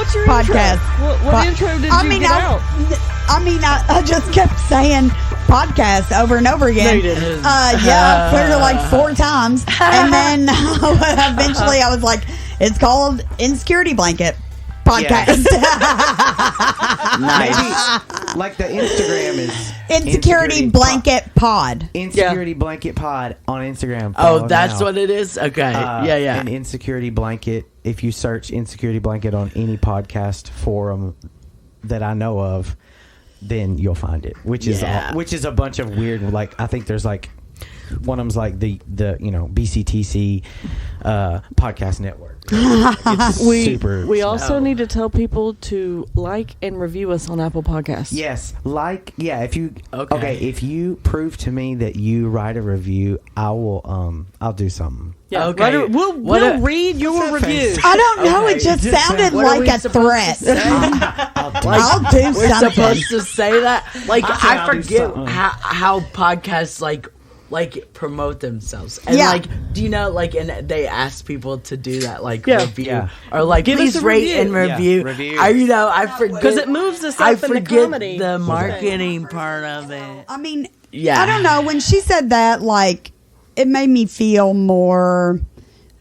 What's your podcast. Intro? What intro did you get out? I just kept saying podcast over and over again. No, you didn't. Yeah, for like 4 times. And then eventually I was like, it's called Insecurity Blanket Podcast. Nice. Like the Instagram is Insecurity Blanket Pod. Insecurity Blanket Pod on Instagram. Oh, that's what it is? Okay. Yeah. An Insecurity Blanket. If you search Insecurity Blanket on any podcast forum that I know of, then you'll find it. Which is a bunch of weird, like, I think there's like one of them's like the BCTC podcast network. It's super. We also need to tell people to like and review us on Apple Podcasts. Yes, if you if you prove to me that you write a review, I will I'll do something. Yeah, okay. We'll read your review. I don't know. It just sounded like a threat. I'll do We're something. supposed to say that. Like I I'll do forget something. how podcasts like promote themselves. And like, do you know, like, and they ask people to do that, like, review or like, Give please us a rate review. and review. Yeah, review. I forget Because it moves us I up in the forget comedy. the marketing part of it. I mean, Yeah. I don't know. When she said that, like, it made me feel more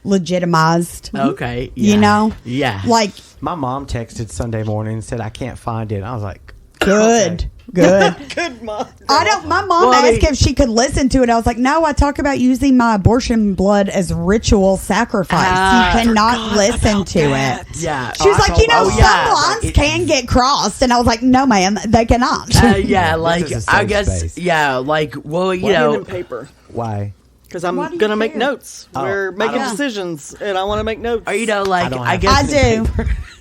legitimized. Okay, You know? yeah, Like, My mom texted Sunday morning and said I can't find it. I was like, good. okay. Good. Good mom. My mom Well, I asked mean- if she could listen to it. I was like, no, I talk about using my abortion blood as ritual sacrifice. You cannot listen to it. yeah. She was like, some yeah, lines but can get crossed. And I was like, no, ma'am, they cannot. Yeah, like is a safe I guess, space. yeah, like well, you Pen know, and paper. Why? Because I'm Why do you gonna make care? notes. Oh, We're making I don't- decisions, and I want to make notes. or you know, like don't I have guess I do.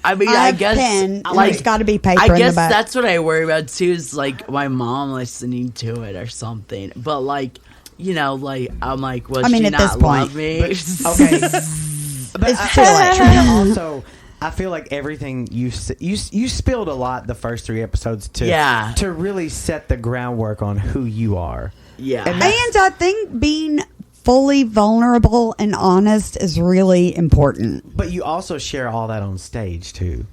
I mean, I I have guess pen, and like there's got to be paper I in the guess back. that's what I worry about too. Is like my mom listening to it or something. But like, you know, like I'm like, well, I mean, she at not this point. love me? Okay. But It's too late. also, I feel like everything you spilled a lot the first 3 episodes to really set the groundwork on who you are. yeah, And And I think being fully vulnerable and honest is really important. But you also share all that on stage too.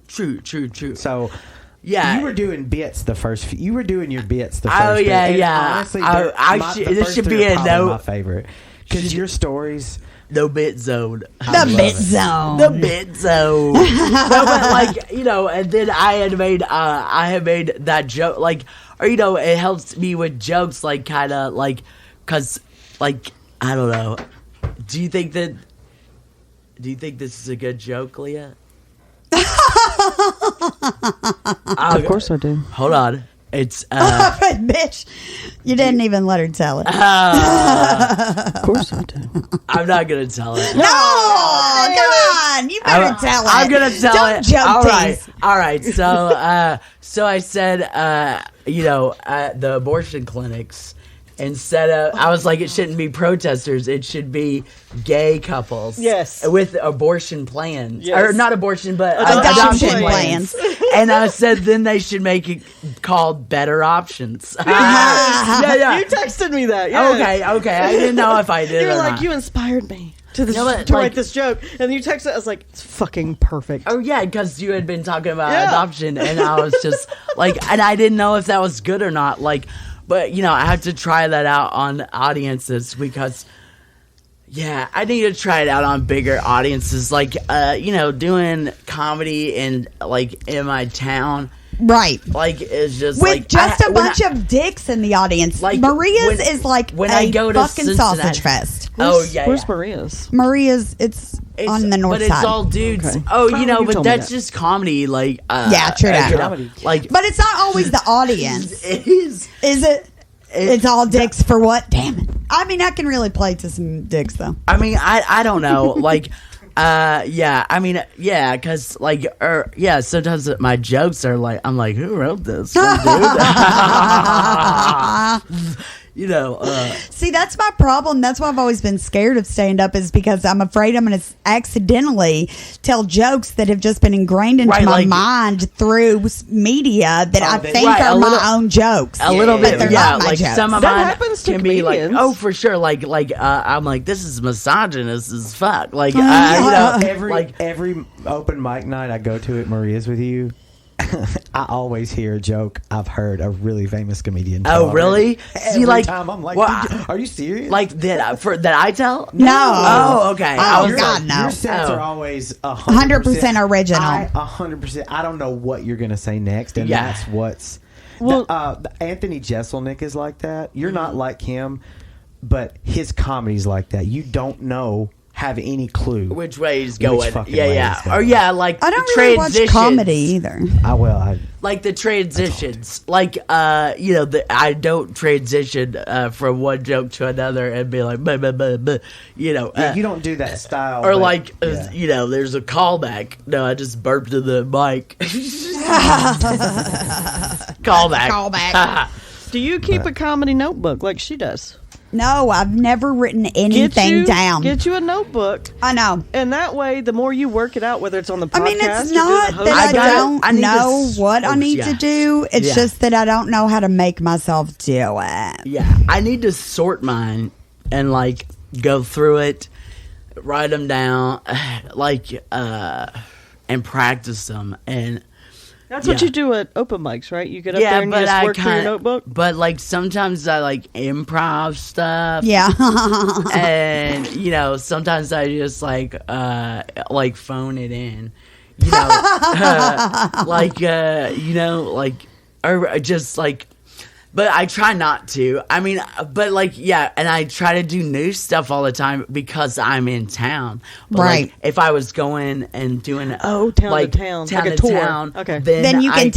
true. So Yeah. you were doing bits the first. You were doing your bits the first. Oh, yeah, bit. And yeah. Honestly, This should be a probably note. my favorite because your stories. No bit zone. The bit zone. The bit zone. No, but like, you know, and then I had made that joke, like, or, you know, it helps me with jokes, like, kind of, like, because, like, I don't know. Do you think this is a good joke, Leah? Of course I do. Hold on. It's, Bitch, you didn't even let her tell it. Of course I do. I'm not going to tell it. No, come on. You better tell it. I'm gonna tell Don't it. joke All right, tease. all right. So I said, you know, at the abortion clinics, instead of, I was like, it shouldn't be protesters. It should be gay couples. Yes. With abortion plans, Yes. or not abortion, but Adoption adoption plans. And I said, then they should make it called Better Options. Yeah. You texted me that. Yeah. Okay. I didn't know if I did. You were or like, not. you inspired me to No, but, to like- write this joke, and you texted. I was like, it's fucking perfect. Oh yeah, because you had been talking about Yeah. adoption, and I was just like, and I didn't know if that was good or not. Like, but you know, I had to try that out on audiences because, yeah, I need to try it out on bigger audiences. Like, you know, doing comedy in like in my town, Right. like is just With like just a when bunch of dicks in the audience. Like, Maria's when- is like when a I go to fucking Cincinnati- sausage fest. Oh yeah, Where's yeah. Maria's? Maria's, it's on the north but side. it's all dudes. Okay. Oh, Oh, you know, you but told me that's that. just comedy. Like, Yeah, true that. you know, Comedy. like, But it's not always the audience. it is. Is it? It's all dicks for what? Damn it. I mean, I can really play to some dicks, though. I mean, I don't know. Like, yeah. I mean, yeah, because like, yeah. Sometimes my jokes are like, I'm like, who wrote this? Some dude? See, that's my problem. That's why I've always been scared of stand-up, is because I'm afraid I'm going to accidentally tell jokes that have just been ingrained into my mind through media that I think are my own jokes. A little bit, they're not my jokes. Some of That mine happens to can be like, comedians. oh, for sure. I'm like, this is misogynist as fuck. Every open mic night I go to at Maria's with you, I always hear a joke I've heard a really famous comedian tell. Oh, really? Every time I'm like, are you serious? Like that I tell? No. Oh, okay. Oh, God, no. Your sets are always 100% original. 100%. I don't know what you're going to say next, and that's what's... Anthony Jeselnik is like that. You're not like him, but his comedy's like that. You don't have any clue which way he's going. Going. Or like I don't really watch comedy either. Like the transitions, I don't transition from one joke to another and be like, blah, blah, blah, blah, you don't do that style. Or there's a callback. No, I just burped to the mic. Callback. Do you keep a comedy notebook like she does? No, I've never written anything down. Get you a notebook. I know. And that way, the more you work it out, whether it's on the podcast, I mean, it's not that I don't know what I need to do. It's just that I don't know how to make myself do it. Yeah, I need to sort mine and go through it, write them down, and practice them. And that's what you do at open mics, right? You get up there and you just work through your notebook. But sometimes I improv stuff. Yeah. And sometimes I just phone it in. Or just but I try not to. I mean, and I try to do new stuff all the time because I'm in town. But right. If I was going and doing town to town, like a tour, okay, then you can I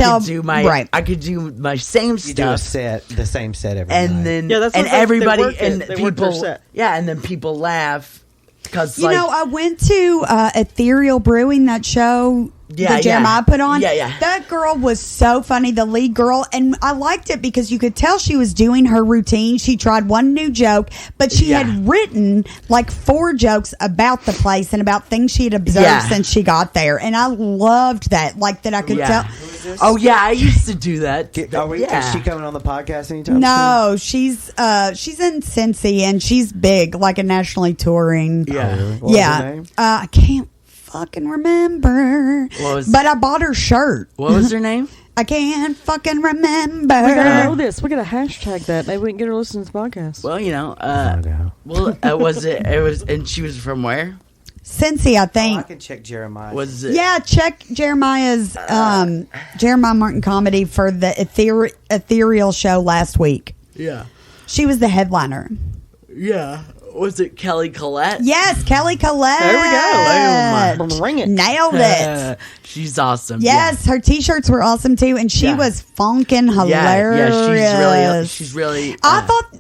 could do my same stuff. You do a set, the same set every night. And then that's and everybody and people, and then people laugh because I went to Ethereal Brewing, that show. That Jeremiah put on. That girl was so funny, the lead girl, and I liked it because you could tell she was doing her routine. She tried one new joke, but she had written 4 jokes about the place and about things she had observed since she got there, and I loved that. That I could tell. Oh yeah, I used to do that. Is she coming on the podcast anytime No, she's in Cincy, and she's big, a nationally touring. Yeah. Really? What was her name? I can't fucking remember, but I bought her shirt. What was her name? I can't fucking remember. We gotta know this. We gotta hashtag that. Maybe we can get her listening to this podcast. Well, was it was, and she was from where? Cincy, I think. I can check Jeremiah. Was it? Yeah, check Jeremiah's Jeremiah Martin comedy for the Ethereal show last week. Yeah, she was the headliner. Yeah. Was it Kelly Collette? Yes, Kelly Collette. There we go. Bring it. Nailed it. She's awesome. Yes, her T-shirts were awesome too, and she was funkin' hilarious. Yeah, she's really. I thought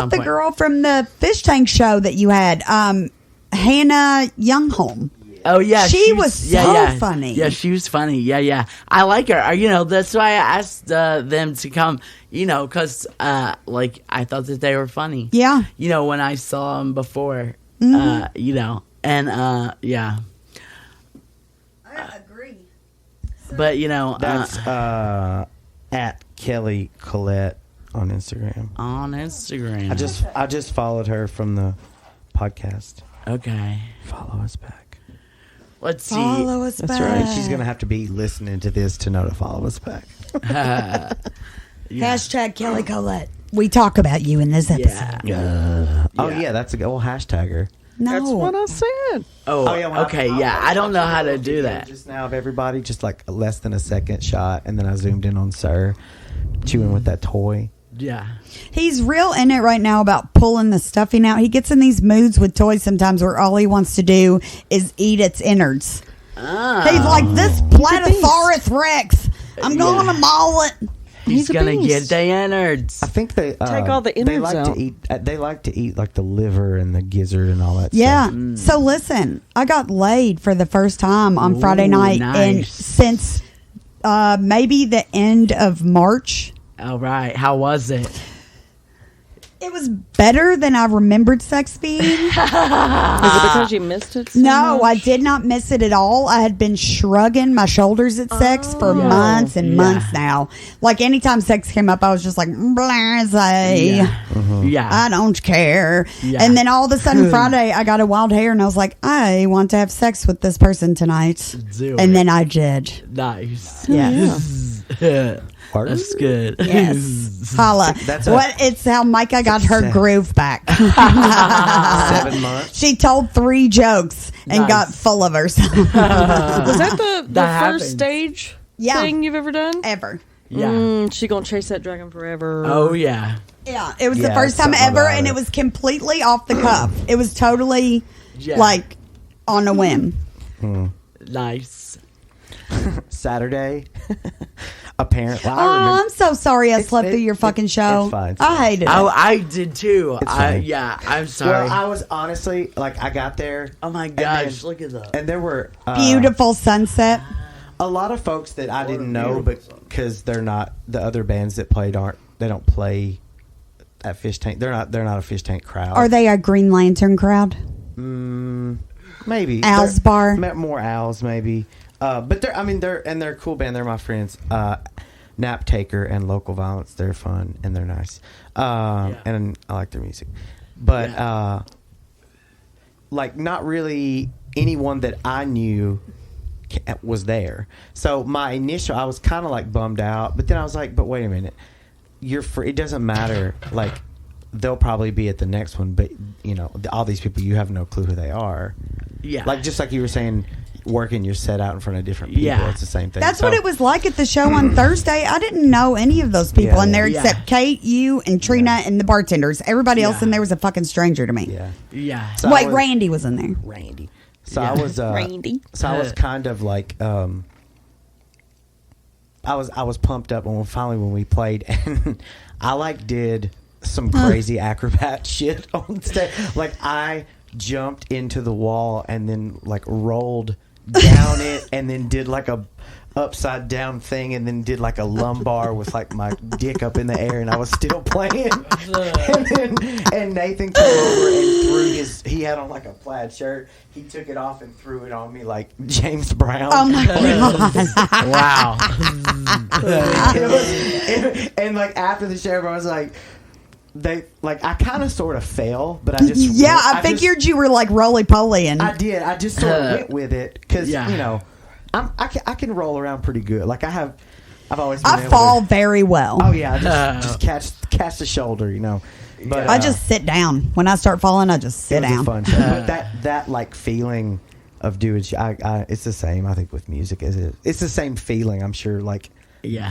the girl from the Fish Tank show that you had, Hannah Youngholm. Oh yeah, she was so funny. Yeah, she was funny. Yeah. I like her. That's why I asked them to come. Because I thought that they were funny. Yeah. When I saw them before. Mm-hmm. Yeah. I agree. But that's at Kelly Collette on Instagram. I just followed her from the podcast. Okay. Follow us back. Let's see. Follow us back. That's right. She's going to have to be listening to this to know to follow us back. Hashtag Kelly Collette. We talk about you in this episode. Oh, yeah. That's a old hashtagger. No. That's what I said. Oh yeah. Okay. I don't know how to do that. Just now of everybody, just less than a second shot. And then I zoomed in on Sir chewing with that toy. Yeah. He's real in it right now about pulling the stuffing out. He gets in these moods with toys sometimes where all he wants to do is eat its innards. He's like, this Platosaurus Rex, I'm going to maul it. He's going to get the innards. I think they take all the innards out. They like to eat the liver and the gizzard and all that stuff. Yeah. So listen, I got laid for the first time on Friday night and since maybe the end of March. All right. How was it? It was better than I remembered sex being. Is it because you missed it so No, much? I did not miss it at all. I had been shrugging my shoulders at sex for months and months now. Like, anytime sex came up, I was just like, blasé. Yeah. I don't care. Yeah. And then all of a sudden, Friday, I got a wild hair, and I was like, I want to have sex with this person tonight. And then I did. Nice. Yeah. That's good. Yes. Holla. It's how Micah got her groove back. 7 months. She told 3 jokes and got full of herself. Was that the happens. first stage Yeah. thing you've ever done? Ever. Yeah. She gonna chase that dragon forever. Oh, yeah. Yeah. It was the Yeah, first time something ever, about and it. it was completely off the cuff. It was totally like on a whim. Nice. Saturday. Apparently, Oh, I'm so sorry I slept through your fucking show. It's fine. I hated it. Oh, I did too. fine. I'm sorry. Well, I was honestly like, I got there. Oh my gosh, look at that. And there were Beautiful sunset. a lot of folks that I didn't know, but because they're not the other bands that played they don't play at Fish Tank. They're not a Fish Tank crowd. Are they a Green Lantern crowd? Maybe Owls Bar? More Owls maybe. But they're a cool band. They're my friends. Nap Taker and Local Violence. They're fun and they're nice. And I like their music. But like, not really anyone that I knew was there. So I was kind of like bummed out, but then I was like, but wait a minute, it doesn't matter. Like, they'll probably be at the next one, but all these people, you have no clue who they are. Yeah. Like, just like you were saying, working your set out in front of different people. Yeah. It's the same thing. That's what it was like at the show on Thursday. I didn't know any of those people in there Yeah. except Kate, you, and Trina, and the bartenders. Everybody else in there was a fucking stranger to me. Yeah. Yeah. So Wait, Randy was in there. Randy. So I was Randy. So I was kind of like I was pumped up when we played, and I did some crazy acrobat shit on stage. Like, I jumped into the wall and then rolled down it, and then did a upside down thing, and then did a lumbar with my dick up in the air, and I was still playing. and Nathan came over and he had on a plaid shirt. He took it off and threw it on me like James Brown. Oh my god! Wow. and after the show, I was like, I kind of sort of fell, but I just I figured you were roly poly, and I did. I just sort of went with it because I can roll around pretty good. I've always been able fall to, very well. Oh yeah, just catch the shoulder, But I just sit down when I start falling. I just sit it was down. a fun show. But that feeling of doing, it's the same. I think with music, it's the same feeling. I'm sure,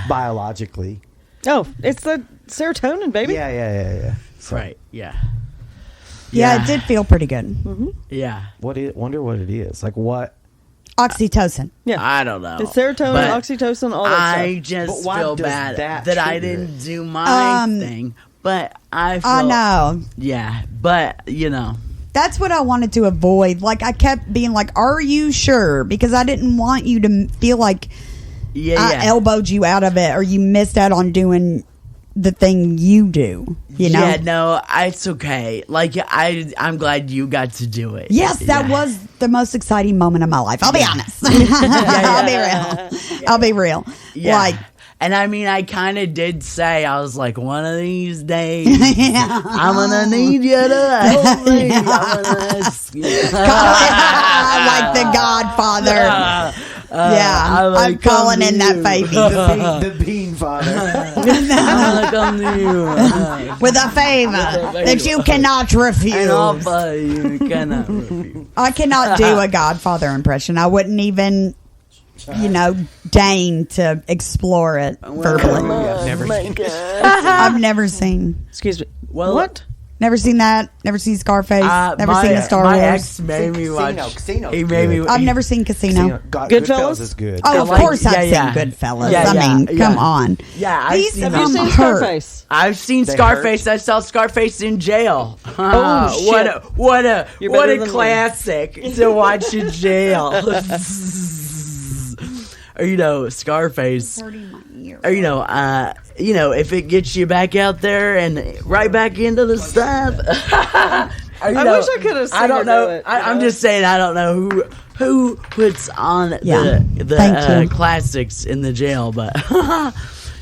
biologically. Oh, it's the serotonin, baby. Yeah. Right. Yeah. Yeah, it did feel pretty good. Mm-hmm. Yeah. Wonder what it is. What? Oxytocin. Yeah. I don't know. It's serotonin, But oxytocin, all that I stuff. just But why feel does bad that that I trigger didn't it? do my thing. But I feel. I know. Yeah. But, That's what I wanted to avoid. I kept being are you sure? Because I didn't want you to feel like I elbowed you out of it, or you missed out on doing the thing you do. Yeah, no, it's okay. I'm glad you got to do it. Yes, that was the most exciting moment of my life. I'll be honest. I'll be real. Yeah. And I kind of did say, I was like, one of these days, I'm going to need you to help me. I'm gonna ask you. Like the Godfather. I'm calling in that baby. The BeanFather. I'm going to come to you. With a favor that you cannot refuse. And I'll buy you cannot refuse. I cannot do a Godfather impression. I wouldn't even, deign to explore it verbally. I've never seen. Excuse me. Well, what? Never seen that. Never seen Scarface. Never seen a Star my Wars. ex made me watch. Casino's He made me. I've never seen Casino. Goodfellas is good. Oh, of course I've seen Goodfellas. Come on. Yeah, Have you seen Scarface? I've seen Scarface. I saw Scarface in jail. Oh, shit. What a You're better than classic to watch in jail. or Scarface, or if it gets you back out there and right back into the stuff. I wish I could have seen I don't know. it, I'm just saying I don't know who puts on the classics in the jail, but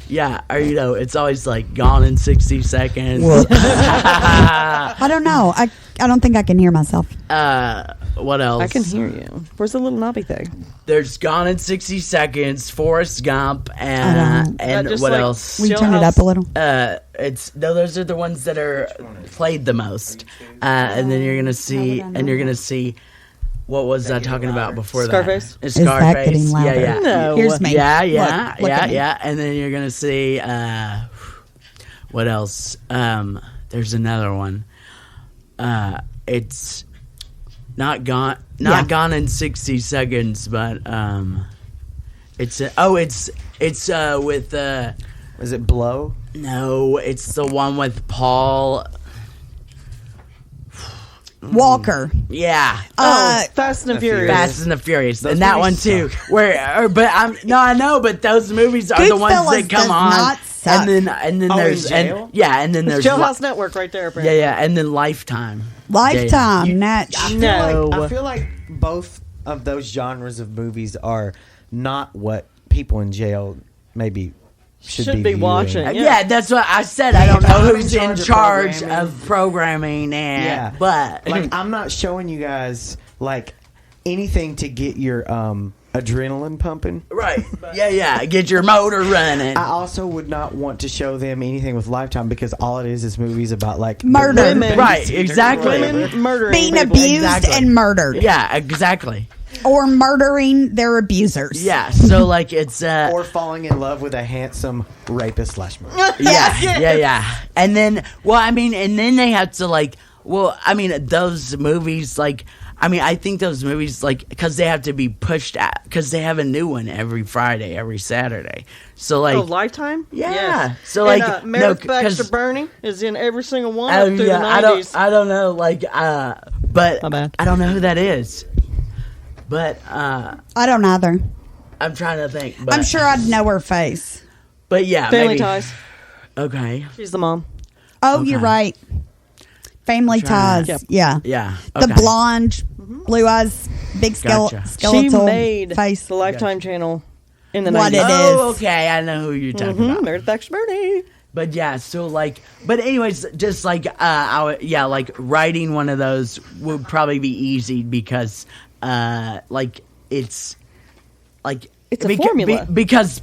yeah, or it's always like Gone in 60 Seconds. I don't know. I don't think I can hear myself. What else? I can hear you. Where's the little knobby thing? There's Gone in 60 Seconds, Forrest Gump, and what else? Will you turn it up a little? Those are the ones that are played the most. And then you're gonna see, what was I talking about before Scarface? that? Is that getting louder? Yeah. No. Here's me. Yeah. Look at me. And then you're gonna see what else? There's another one. It's not gone in 60 seconds, but it's with is it Blow? No, it's the one with Paul Walker. Yeah. Fast and Furious. Fast and the Furious, and that one too. I know, but those movies are the ones that come on. And then there's Jailhouse Network right there. Apparently. Yeah, and then Lifetime. Lifetime, I feel like both of those genres of movies are not what people in jail maybe should be watching. Yeah, that's what I said. I don't know who's in charge of programming, but like I'm not showing you guys like anything to get your adrenaline pumping. Right. Yeah. Get your motor running. I also would not want to show them anything with Lifetime because all it is movies about like murder. Women. Right, exactly. Women murdering being people. abused and murdered. Yeah, exactly. Or murdering their abusers. Yeah, so like it's or falling in love with a handsome rapist / murderer. Yeah. And then they have to those movies I think those movies, because they have to be pushed out, because they have a new one every Friday, every Saturday. So, Lifetime? Yeah. Yes. So, and, Meredith Baxter Burney is in every single one up through the 90s. I don't know, but My bad. I don't know who that is. But, I don't either. I'm trying to think. But, I'm sure I'd know her face. But, yeah. Family Ties. Okay. She's the mom. Oh, okay. You're right. Family Ties. Yep. Yeah. Yeah. Okay. The blonde, blue eyes, big skeletal She made face. the Lifetime channel in the 90s. What it is. Oh, okay. I know who you're talking about. Meredith Baxter Burney. But yeah, so but anyways, just writing one of those would probably be easy because, it's a formula. Because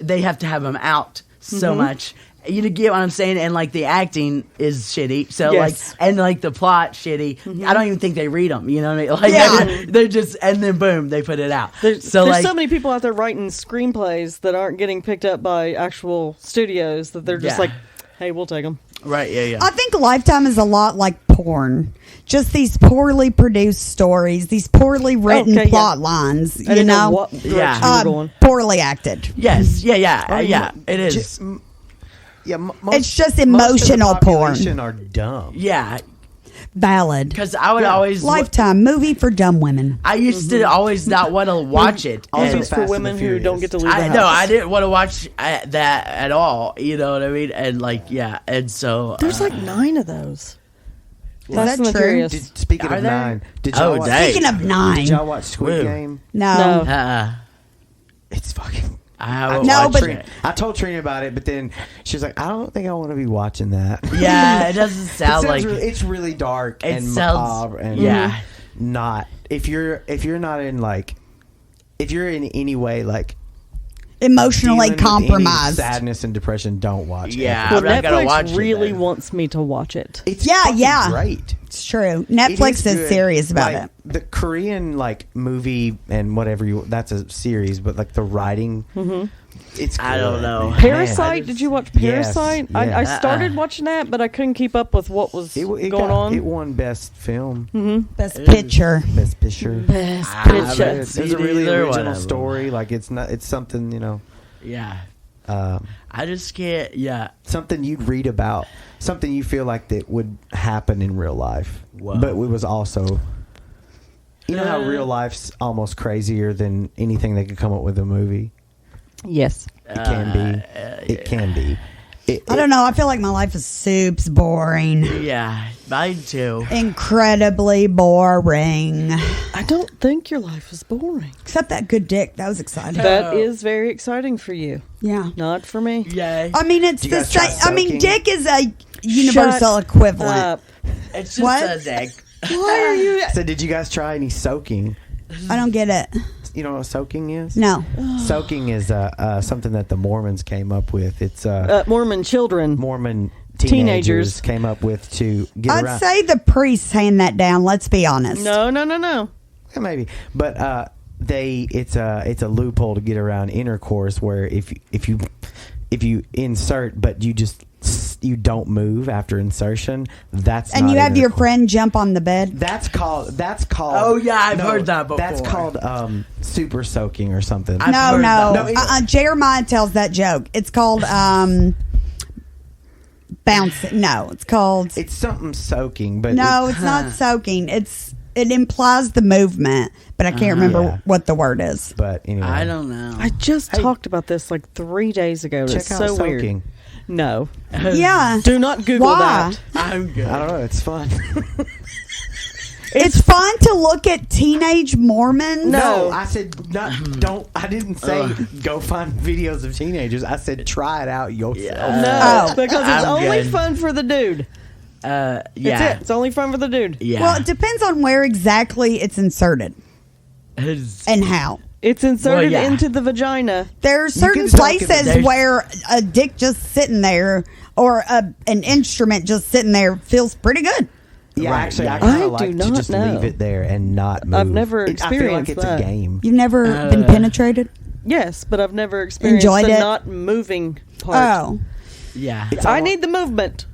they have to have them out so much. You get what I'm saying? And the acting is shitty. So yes. And the plot shitty. I don't even think they read them. You know what I mean? They're just, and then boom, they put it out. There's so many people out there writing screenplays that aren't getting picked up by actual studios that they're just hey, we'll take them. Right, yeah. I think Lifetime is a lot like porn. Just these poorly produced stories, these poorly written plot lines, you know? What direction you're going. Poorly acted. Yes, yeah, it is. It's just emotional porn. Are dumb. Yeah. Valid. Because I would always... Lifetime movie for dumb women. I used to always not want to watch it. Movies for women who don't get to leave the house. No, I didn't want to watch that at all. You know what I mean? And and so... There's 9 of those. Is that true? Speaking of 9, did y'all watch... Speaking of 9. Did y'all watch Squid Game? No. It's fucking... I told Trina about it, but then she was like, "I don't think I want to be watching that." Yeah, it doesn't sound it's really dark and macabre and not if you're not in if you're in any way emotionally compromised, sadness and depression, don't watch it. Yeah, well, Netflix really wants me to watch it. It's great. It's true. Netflix is serious about it. The Korean movie and whatever that's a series, but the writing, it's good. I don't know. Parasite? Did you watch Parasite? Yes. I started watching that, but I couldn't keep up with what was going on. It won Best Film, Best Picture. Best Picture. Best Picture. It's a really original story. It's something Yeah. I just can't. Yeah. Something you'd read about. Something you feel like that would happen in real life. Whoa. But it was also You know how real life's almost crazier than anything they could come up with a movie? Yes. It can be. It can be. I don't know. I feel like my life is soups boring. Yeah, mine too. Incredibly boring. I don't think your life is boring. Except that good dick. That was exciting. That is very exciting for you. Yeah. Not for me. Yay. I mean, it's Do you the guys try same. I mean, soaking? dick is a universal equivalent. Up. It's just What? a dick. Why are you? So did you guys try any soaking? I don't get it. You know what soaking is? No. Soaking is something that the Mormons came up with. It's Mormon children. Mormon Teenagers. came up with to get I'd around. say the priests hand that down. Let's be honest. No. Yeah, maybe, but it's a loophole to get around intercourse where if you insert but you don't move after insertion, that's And not you have your intercourse. friend jump on the bed. That's called. Oh, yeah, I've heard that before. That's called super soaking or something. I've No, heard no. that. Jeremiah tells that joke. It's called bounce. No, it's called. It's something soaking, but No, it's not soaking. It implies the movement, but I can't remember Yeah. what the word is. But anyway, I don't know. I just talked about this like 3 days ago. check It's out so soaking. weird. No. Yeah. Do not Google Why? that. I'm good. I don't know. It's fun. It's fun to look at teenage Mormons. No. I said not. Don't. I didn't say go find videos of teenagers. I said try it out yourself. No, Oh. because it's I'm only good. fun for the dude. Yeah. That's it. It's only fun for the dude. Yeah. Well, it depends on where exactly it's inserted It's- and how. It's inserted Well, yeah. into the vagina. There are certain can soak in places there's- where a dick just sitting there or an instrument just sitting there feels pretty good. Yeah, Right, actually, yeah. I kind I of do like to not just know. leave it there and not move. I've never I feel like experienced it's that. a game. You've never been penetrated? Yes, but I've never experienced Enjoyed the it? not moving part. Oh. yeah. I need the movement.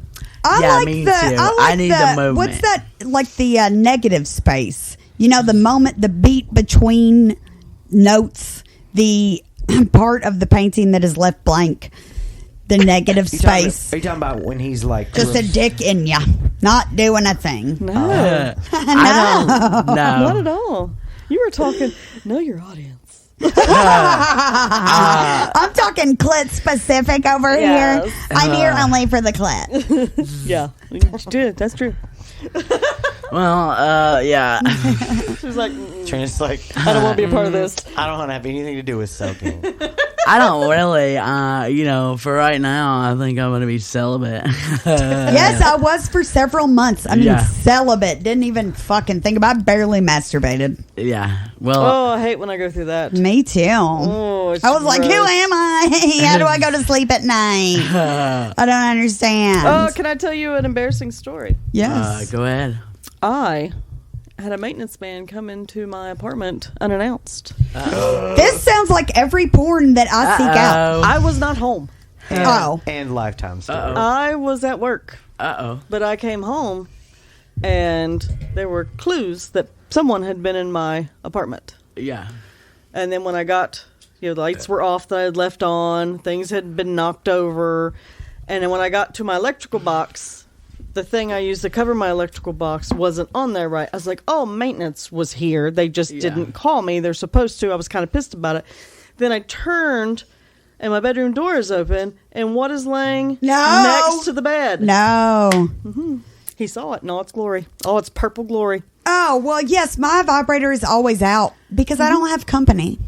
I Yeah, like me the. too. I, like I need the movement. What's that? Like the negative space. You know, the moment, the beat between notes, the part of the painting that is left blank, the negative space. Are you talking about when he's like Just a dick in ya, not doing a thing. No, I don't know. not at all. You were talking. Know your audience. I'm talking clit specific over Yes. here. I'm here only for the clit. Yeah, you did. That's true. Well, yeah. She was like, Trina's like, I don't want to be a part of this. I don't want to have anything to do with soaking. I don't really, for right now, I think I'm going to be celibate. Yes, I was for several months. I mean, Yeah. celibate. Didn't even fucking think about. Barely masturbated. Yeah. Well, Oh, I hate when I go through that. Me too. Oh, it's I was like, who gross. am I? How do I go to sleep at night? I don't understand. Oh, can I tell you an embarrassing story? Yes. go ahead. I had a maintenance man come into my apartment unannounced. This sounds like every porn that I seek out. I was not home. And, Oh. and Lifetime story. I was at work, Uh-oh. but I came home and there were clues that someone had been in my apartment. Yeah. And then when I got, the lights were off that I had left on, things had been knocked over. And then when I got to my electrical box, the thing I used to cover my electrical box wasn't on there right. I was like, oh, maintenance was here. They just didn't call me. They're supposed to. I was kind of pissed about it. Then I turned and my bedroom door is open. And what is laying next to the bed? No. He saw it in all its glory. Oh, it's purple glory. Oh, well, yes, my vibrator is always out because I don't have company.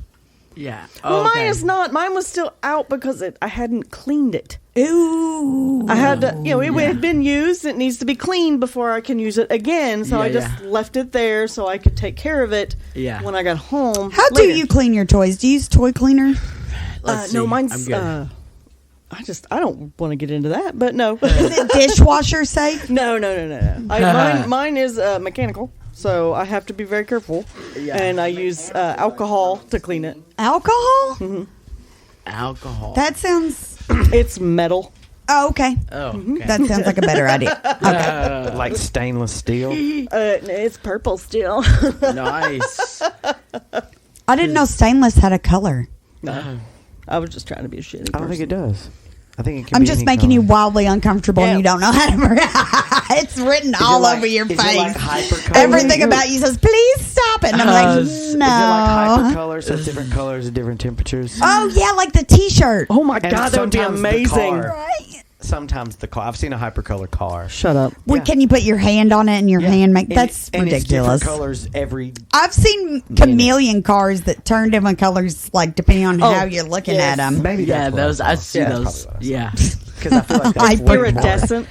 Yeah. Well, Okay. mine is not. Mine was still out because I hadn't cleaned it. Ooh. I had to, it had been used. It needs to be cleaned before I can use it again. So Yeah, I just left it there so I could take care of it when I got home. How do later. you clean your toys? Do you use toy cleaner? Let's No, see. mine's. I'm good. I don't want to get into that, but no. Is it dishwasher safe? No. Mine is mechanical, so I have to be very careful. Yeah. And I use alcohol to clean it. Alcohol? Alcohol. That sounds. It's metal. Oh, okay. Oh, okay. That sounds like a better idea. Okay. Like stainless steel. It's purple still. Nice. I didn't know stainless had a color. No. I was just trying to be a shitty person. I don't think it does. I think it can I'm be just any making you color. wildly uncomfortable and Yeah. you don't know how to. It's written all over your face. Like hypercolor? Everything about you says, please stop it. And I'm like, no. Is it like hypercolor, so it's different colors at different temperatures? Oh, yeah, like the T-shirt. Oh, my God, that would be amazing. Right. Sometimes the car. I've seen a hypercolor car. Shut up. Well, can you put your hand on it and your hand make... That's ridiculous. It's different colors every... I've seen chameleon cars that turn different colors, like, depending on how you're looking at them. Maybe those. I see those. Yeah. Because I feel like that's iridescent.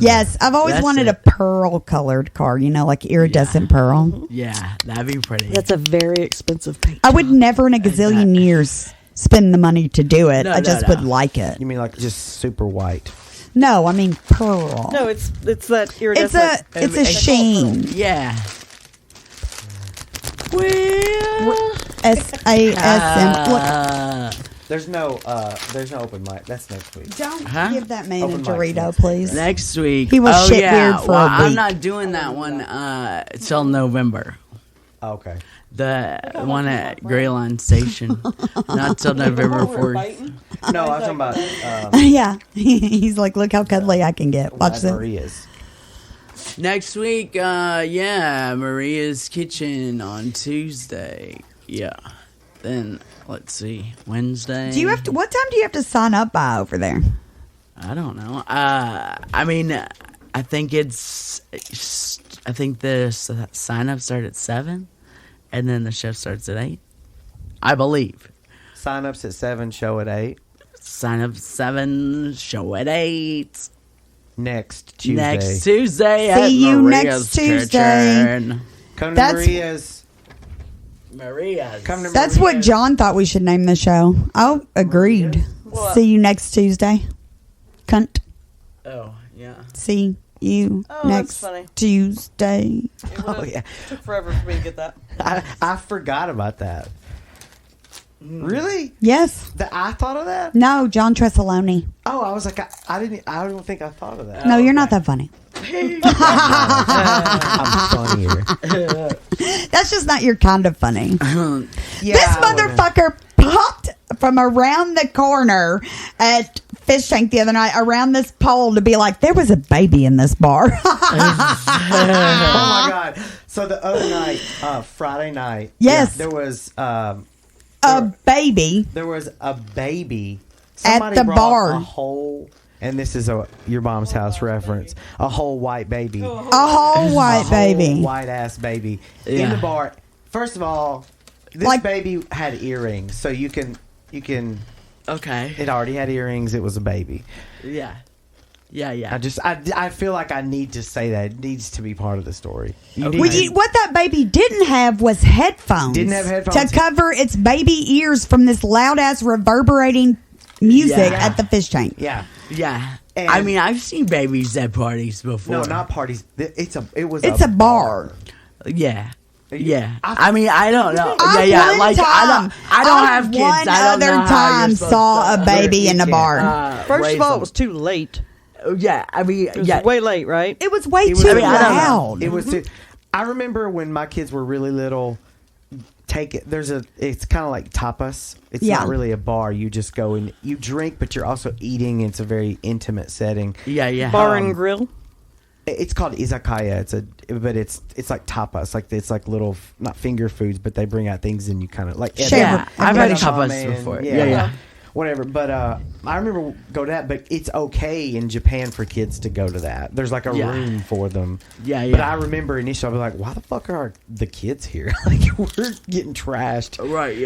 Yes, I've always wanted a pearl-colored car, like iridescent pearl. Yeah, that'd be pretty. That's a very expensive paint. I would never in a gazillion years spend the money to do it. I just would like it. You mean like just super white? No, I mean pearl. No, it's that iridescent. It's a sheen. Yeah. SASM. There's no open mic. That's next week. Don't give that man a Dorito, please. Next week. He will shit weird for a week. I'm not doing that one till November. Okay. The one at Greyline Station. Not till November 4th. No, I was talking about... yeah. He's like, look how cuddly I can get. Watch this. Maria's. Next week, Maria's Kitchen on Tuesday. Yeah. Then, let's see, Wednesday. What time do you have to sign up by over there? I don't know. I mean, I think the sign-up starts at 7, and then the show starts at 8. I believe. Sign-ups at 7, show at 8. Sign-up at 7, show at 8. Next Tuesday. Next Tuesday. See you Maria's next Tuesday. Come to Maria's. Come to That's what John thought we should name the show. Oh, agreed. See you next Tuesday. Cunt. Oh, yeah. See you next Tuesday. Oh, yeah. It took forever for me to get that. I forgot about that. Really? Yes. I thought of that? No, John Tresoloni. Oh, I was like, I don't think I thought of that. No, you're not that funny. I'm funnier. That's just not your kind of funny. Yeah, this motherfucker popped from around the corner at Fish Tank the other night around this pole to be like, there was a baby in this bar. Oh my God. So the other night, Friday night. Yes. There was a baby. There was a baby. Somebody at the bar. A whole, and this is your mom's house reference, a whole white baby. A whole white baby. White ass baby. In the bar. First of all, this baby had earrings. So you can. Okay. It already had earrings. It was a baby. Yeah. Yeah. I feel like I need to say that. It needs to be part of the story. What that baby didn't have was headphones. Didn't have headphones. To cover its baby ears from this loud ass reverberating music at the Fish Tank. Yeah. Yeah. And I mean, I've seen babies at parties before. No, not parties. It's a bar. Yeah. Yeah. I mean, I don't know. I don't have kids. One other time saw a baby in the bar. First of all, it was too late. Yeah, I mean, it was way late, right? It was way too loud. It was too. I remember when my kids were really little. It's kind of like tapas. It's not really a bar. You just go and you drink, but you're also eating. It's a very intimate setting. Yeah. Bar and grill. It's called izakaya. It's like tapas. It's like little, not finger foods, but they bring out things and you kind of like. Yeah, I've had tapas before. Yeah. Whatever, but I remember go to that. But it's okay in Japan for kids to go to that. There's like a room for them. Yeah. But I remember initially I was like, why the fuck are the kids here? Like we're getting trashed. Right.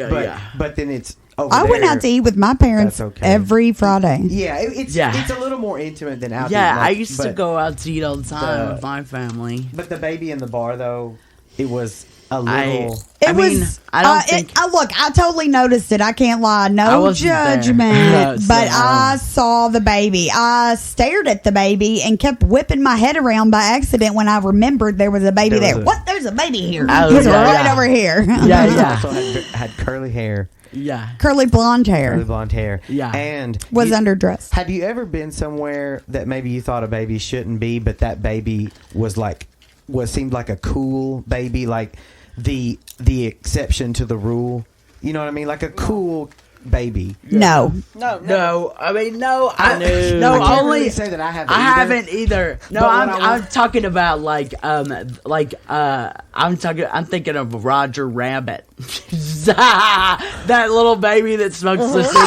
But then it's. I went out to eat with my parents every Friday. Yeah, it's a little more intimate than out. Yeah, I used to go out to eat all the time with my family. But the baby in the bar, though, it was a little. Look, I totally noticed it. I can't lie. No judgment. But I saw the baby. I stared at the baby and kept whipping my head around by accident when I remembered there was a baby there. There's a baby here. He's right over here. Yeah. Also had curly hair. Yeah. Curly blonde hair. Yeah. And was underdressed. Have you ever been somewhere that maybe you thought a baby shouldn't be, but that baby seemed like a cool baby, like the exception to the rule? You know what I mean? Like a cool baby. No. No. I mean, no. I know. No, I can't only really say that I have. I haven't either. No, But I'm talking about I'm thinking of Roger Rabbit. That little baby that smokes the cigar.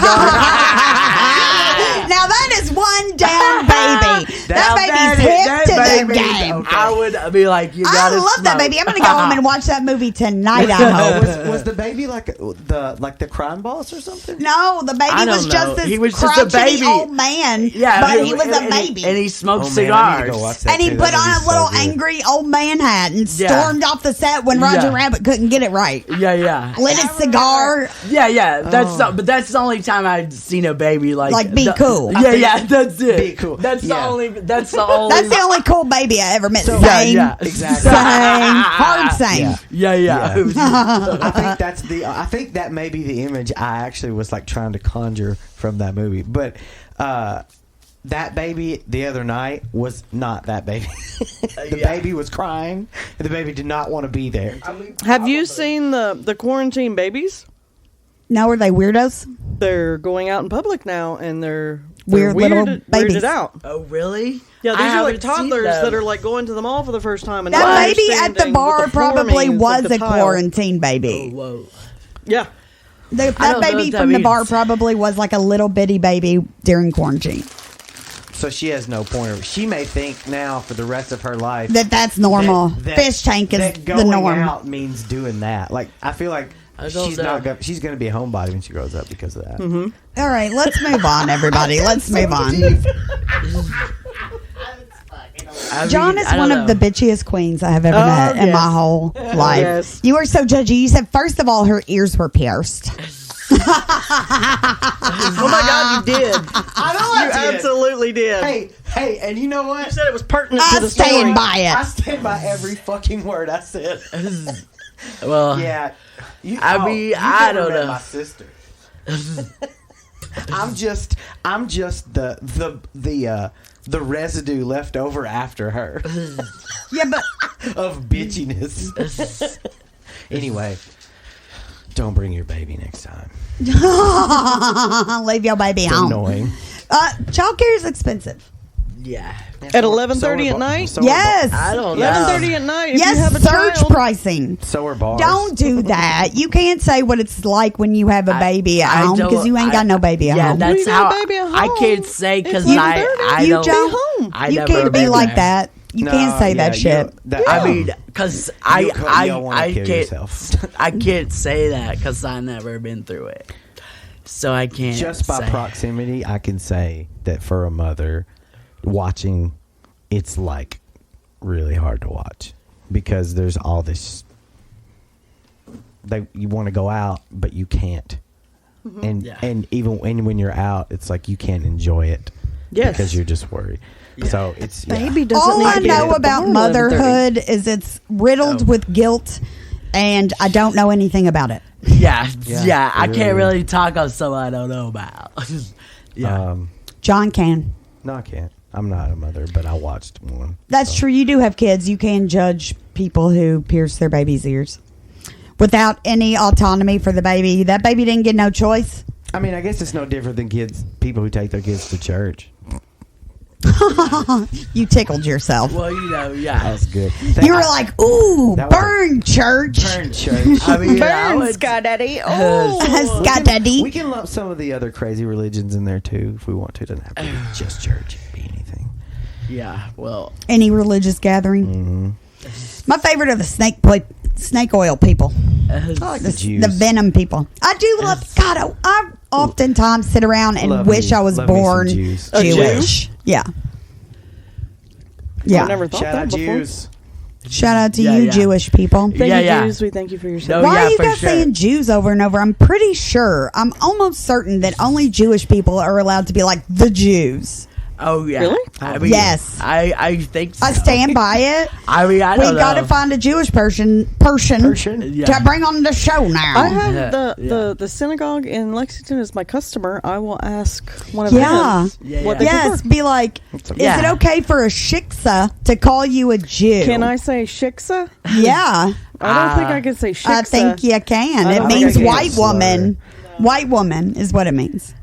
Now that is one damn baby. That baby's hip to the game. Okay. I would be like, you gotta I love smoke. that baby. I'm gonna go home and watch that movie tonight. I hope. Was the baby like the crime boss or something? No, the baby I don't was know. just this He was just a crotchety baby. old man. Yeah, but he was a baby. and he smoked Oh, man, I need to cigars. go watch that And he too. put That on a movie's little so good. angry old man hat and Yeah. stormed off the set when Roger Yeah. Rabbit couldn't get it right. Yeah. Lit his cigar. Yeah. But that's the only time I've seen a baby like Be cool. Yeah, that's it. Be cool. That's the Yeah. only. That's the only cool baby I ever met. So- Sang, Yeah, exactly. sang, hard sang. Yeah. Yeah. I think that may be the image I actually was like trying to conjure from that movie. But that baby the other night was not that baby. The baby was crying. And the baby did not want to be there. Have you seen the quarantine babies? Now are they weirdos? They're going out in public now, and they're Weird little babies. weirded out. Oh, really? Yeah, these I are like haven't seen toddlers those. that are like going to the mall for the first time. And That not baby at the understanding bar what the probably formings of was the a tile. quarantine baby. Oh, whoa. Yeah. That don't know baby what that from the bar means. probably was like a little bitty baby during quarantine. So she has no pointer. She may think now for the rest of her life That's normal. that Fish tank is that the going norm. out means doing that. Like I feel like she's not gonna, she's going to be a homebody when she grows up because of that. Mm-hmm. All right, let's move on, everybody. Let's move on. John is one of the bitchiest queens I have ever met in my whole life. Yes. You are so judgy. You said, first of all, her ears were pierced. Oh my God, you did! I know You absolutely did. Hey, and you know You what? said it was pertinent to I the story. stand by I it. stand by every fucking word I said. Well, Yeah. I mean, you've I never don't met know. my sister. I'm just the residue left over after her Yeah, but of bitchiness. Anyway, don't bring your baby next time. leave your baby It's home. annoying. Childcare is expensive. yeah. At 11:30 at night? Yes. I don't know. 11:30 at night. If you have Yes, a surge child, pricing. So are bars. Don't do that. You can't say what it's like when you have a baby at home because you ain't got no baby at Yeah, home. that's You how got a baby at I home. can't say because It's I 11:30. You don't. don't. home. I You never can't be been like there. that. You can't say that shit. I mean, because You'll wanna I kill can't yourself. I can't say that because I never been through it, so I can't. Just by say. proximity, I can say that for a mother watching, it's like really hard to watch because there's all this. You want to go out, but you can't, and Yeah. and even when you're out, it's like you can't enjoy it Yes. because you're just worried. So it's Baby doesn't All need I to be at know the about bar at 11:30. motherhood is it's riddled with guilt, and I don't know anything about it. Yeah, Yeah, I really. can't really talk on something I don't know about. Yeah, John can. No, I can't. I'm not a mother, but I watched one. That's true. You do have kids. You can judge people who pierce their baby's ears without any autonomy for the baby. That baby didn't get no choice. I mean, I guess it's no different than people who take their kids to church. You tickled yourself. well, That yeah. was good. You were like, "Ooh, That was- burn church, Burn church. I mean, I Burn, would- Sky Daddy. Oh. Scott Daddy." We can lump some of the other crazy religions in there too if we want to. It doesn't have to be just church. It can be anything. Yeah, well, Any religious gathering. My favorite are the snake oil people. I like the Jews. The venom people. I do love. God, I oftentimes sit around and Love wish me- I was love me some born Jews. A Jew? Jewish. Yeah. Yeah. I never thought Shout that out before. Jews. Shout out to Yeah, you, yeah. Jewish people. Thank Yeah, you, yeah. Jews. We thank you for your No, service. Why yeah, are you for guys sure. saying Jews over and over? I'm pretty sure, I'm almost certain that only Jewish people are allowed to be like the Jews. oh yeah. Really? I mean, Yes. I think so. I stand by it. I mean, I We don't got to know. find a Jewish person Yeah. to bring on the show now. I have Yeah. the synagogue in Lexington as my customer. I will ask one of Yeah. them Yeah, what yeah. they Yes, prefer. be like, is Yeah. it okay for a shiksa to call you a Jew? Can I say shiksa? Yeah, I don't think I can say shiksa. I think you can. I It don't means think I can. white woman. White woman is what it means.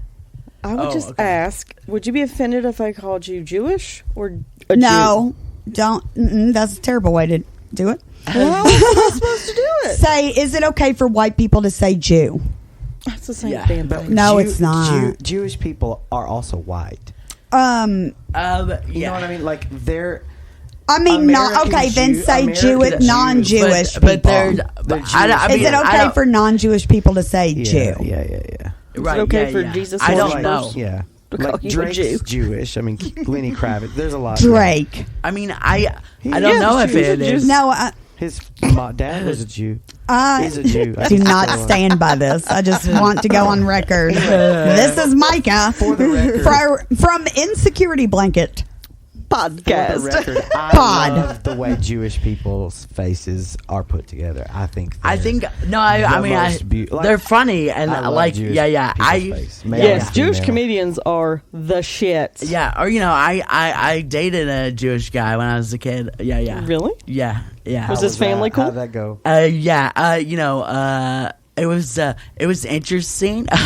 I would just ask, would you be offended if I called you Jewish or a No, don't. That's a terrible way to do it. Well, how am I supposed to do it? Say, is it okay for white people to say Jew? That's the same damn thing. No, it's not. Jewish people are also white. You know what I mean? Like they're. I mean, not okay. Then say Jewish, non-Jewish people. But they're is it okay for non-Jewish people to say Jew? Yeah. Right, is it okay for Jesus? I don't know. Yeah. Like Drake's Jewish. I mean, Lenny Kravitz. There's a lot. Drake. I mean, I don't know if it is. No, his dad was a Jew. He's a Jew. Do not stand by this. I just want to go on record. This is Micah for the record. from Insecurity Blanket Podcast. For the record, I love the way Jewish people's faces are put together. I think they're funny and like Jewish comedians are the shit. Yeah, or I dated a Jewish guy when I was a kid. Yeah. Really? Yeah. Was his family cool? How'd that go? It was interesting, but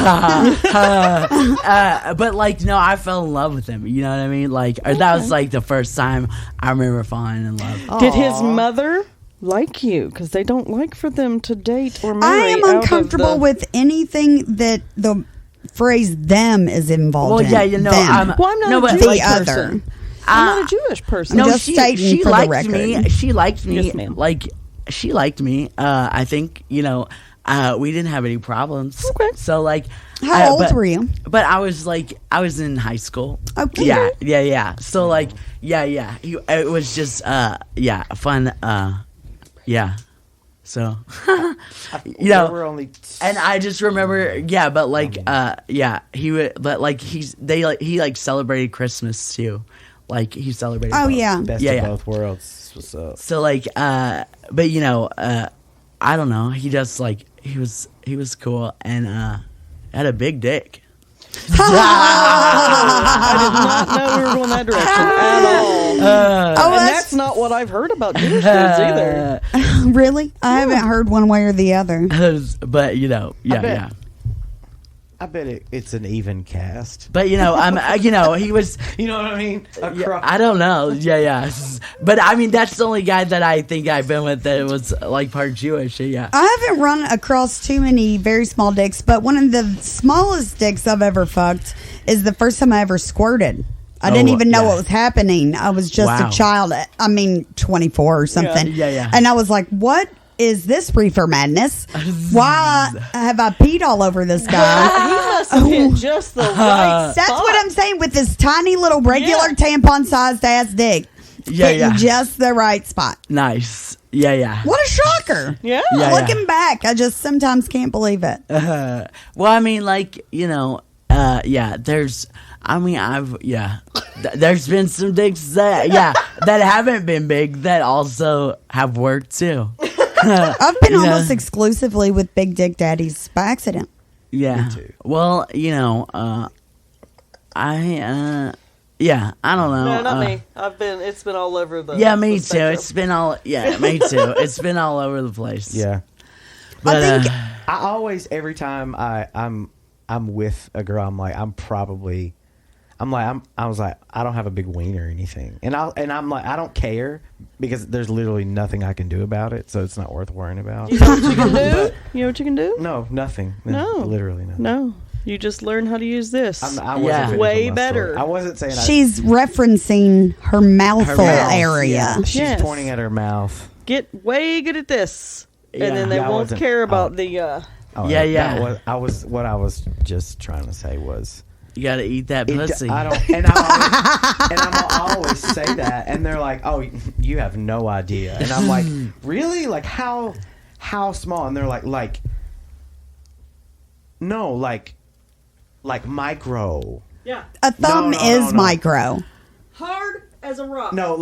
I fell in love with him. You know what I mean? That was the first time I remember falling in love. Aww. Did his mother like you? Because they don't like for them to date or marry. I am uncomfortable with anything that the phrase "them" is involved in. I'm not a Jewish person. I'm not a Jewish person. No, she liked me. She liked me. Yes, ma'am. She liked me. I think we didn't have any problems. Okay. So how old were you? But I was in high school. Okay. Yeah. So it was just fun. So we're only and I just remember he would, but he celebrated Christmas too. He celebrated best of both worlds. What's up? So but I don't know. He just he was cool and had a big dick. I did not know we were going that direction at all. And that's not what I've heard about Jewish dudes either. Really? I haven't heard one way or the other. But I bet it's an even cast. But he was. You know what I mean? I don't know. Yeah. But I mean, that's the only guy that I think I've been with that was part Jewish. Yeah. I haven't run across too many very small dicks, but one of the smallest dicks I've ever fucked is the first time I ever squirted. I didn't even know what was happening. I was just a child. 24 or something. Yeah. And I was like, what is this reefer madness? Why have I peed all over this guy? He must have hit just the right spot. That's what I'm saying with this tiny little regular tampon-sized ass dick. Hitting just the right spot. Nice. Yeah. What a shocker. Yeah. Looking back, I just sometimes can't believe it. Well, I mean, there's been some dicks that haven't been big that also have worked too. I've been almost exclusively with big dick daddies by accident. Yeah. Me too. Well, I don't know. No, not me. It's been all over the. Yeah, me the too. spectrum. It's been all. Yeah, me too. It's been all over the place. Yeah. But I think I always, every time I'm with a girl, I was like, I don't have a big wiener or anything, and I'm like, I don't care because there's literally nothing I can do about it, so it's not worth worrying about. You know what you can do? You know what you can do? No, nothing. No, literally nothing. No, you just learn how to use this. I wasn't way better. Story. I wasn't saying she's referencing her mouthful area. Yeah. She's pointing at her mouth. Get way good at this, and then they won't care about the. What I was just trying to say was. You gotta eat that pussy. And I'll always say that, and they're like, "Oh, you have no idea." And I'm like, "Really? Like how small?" And they're like, "No, like micro." Yeah. A thumb is micro. Hard as a rock. No,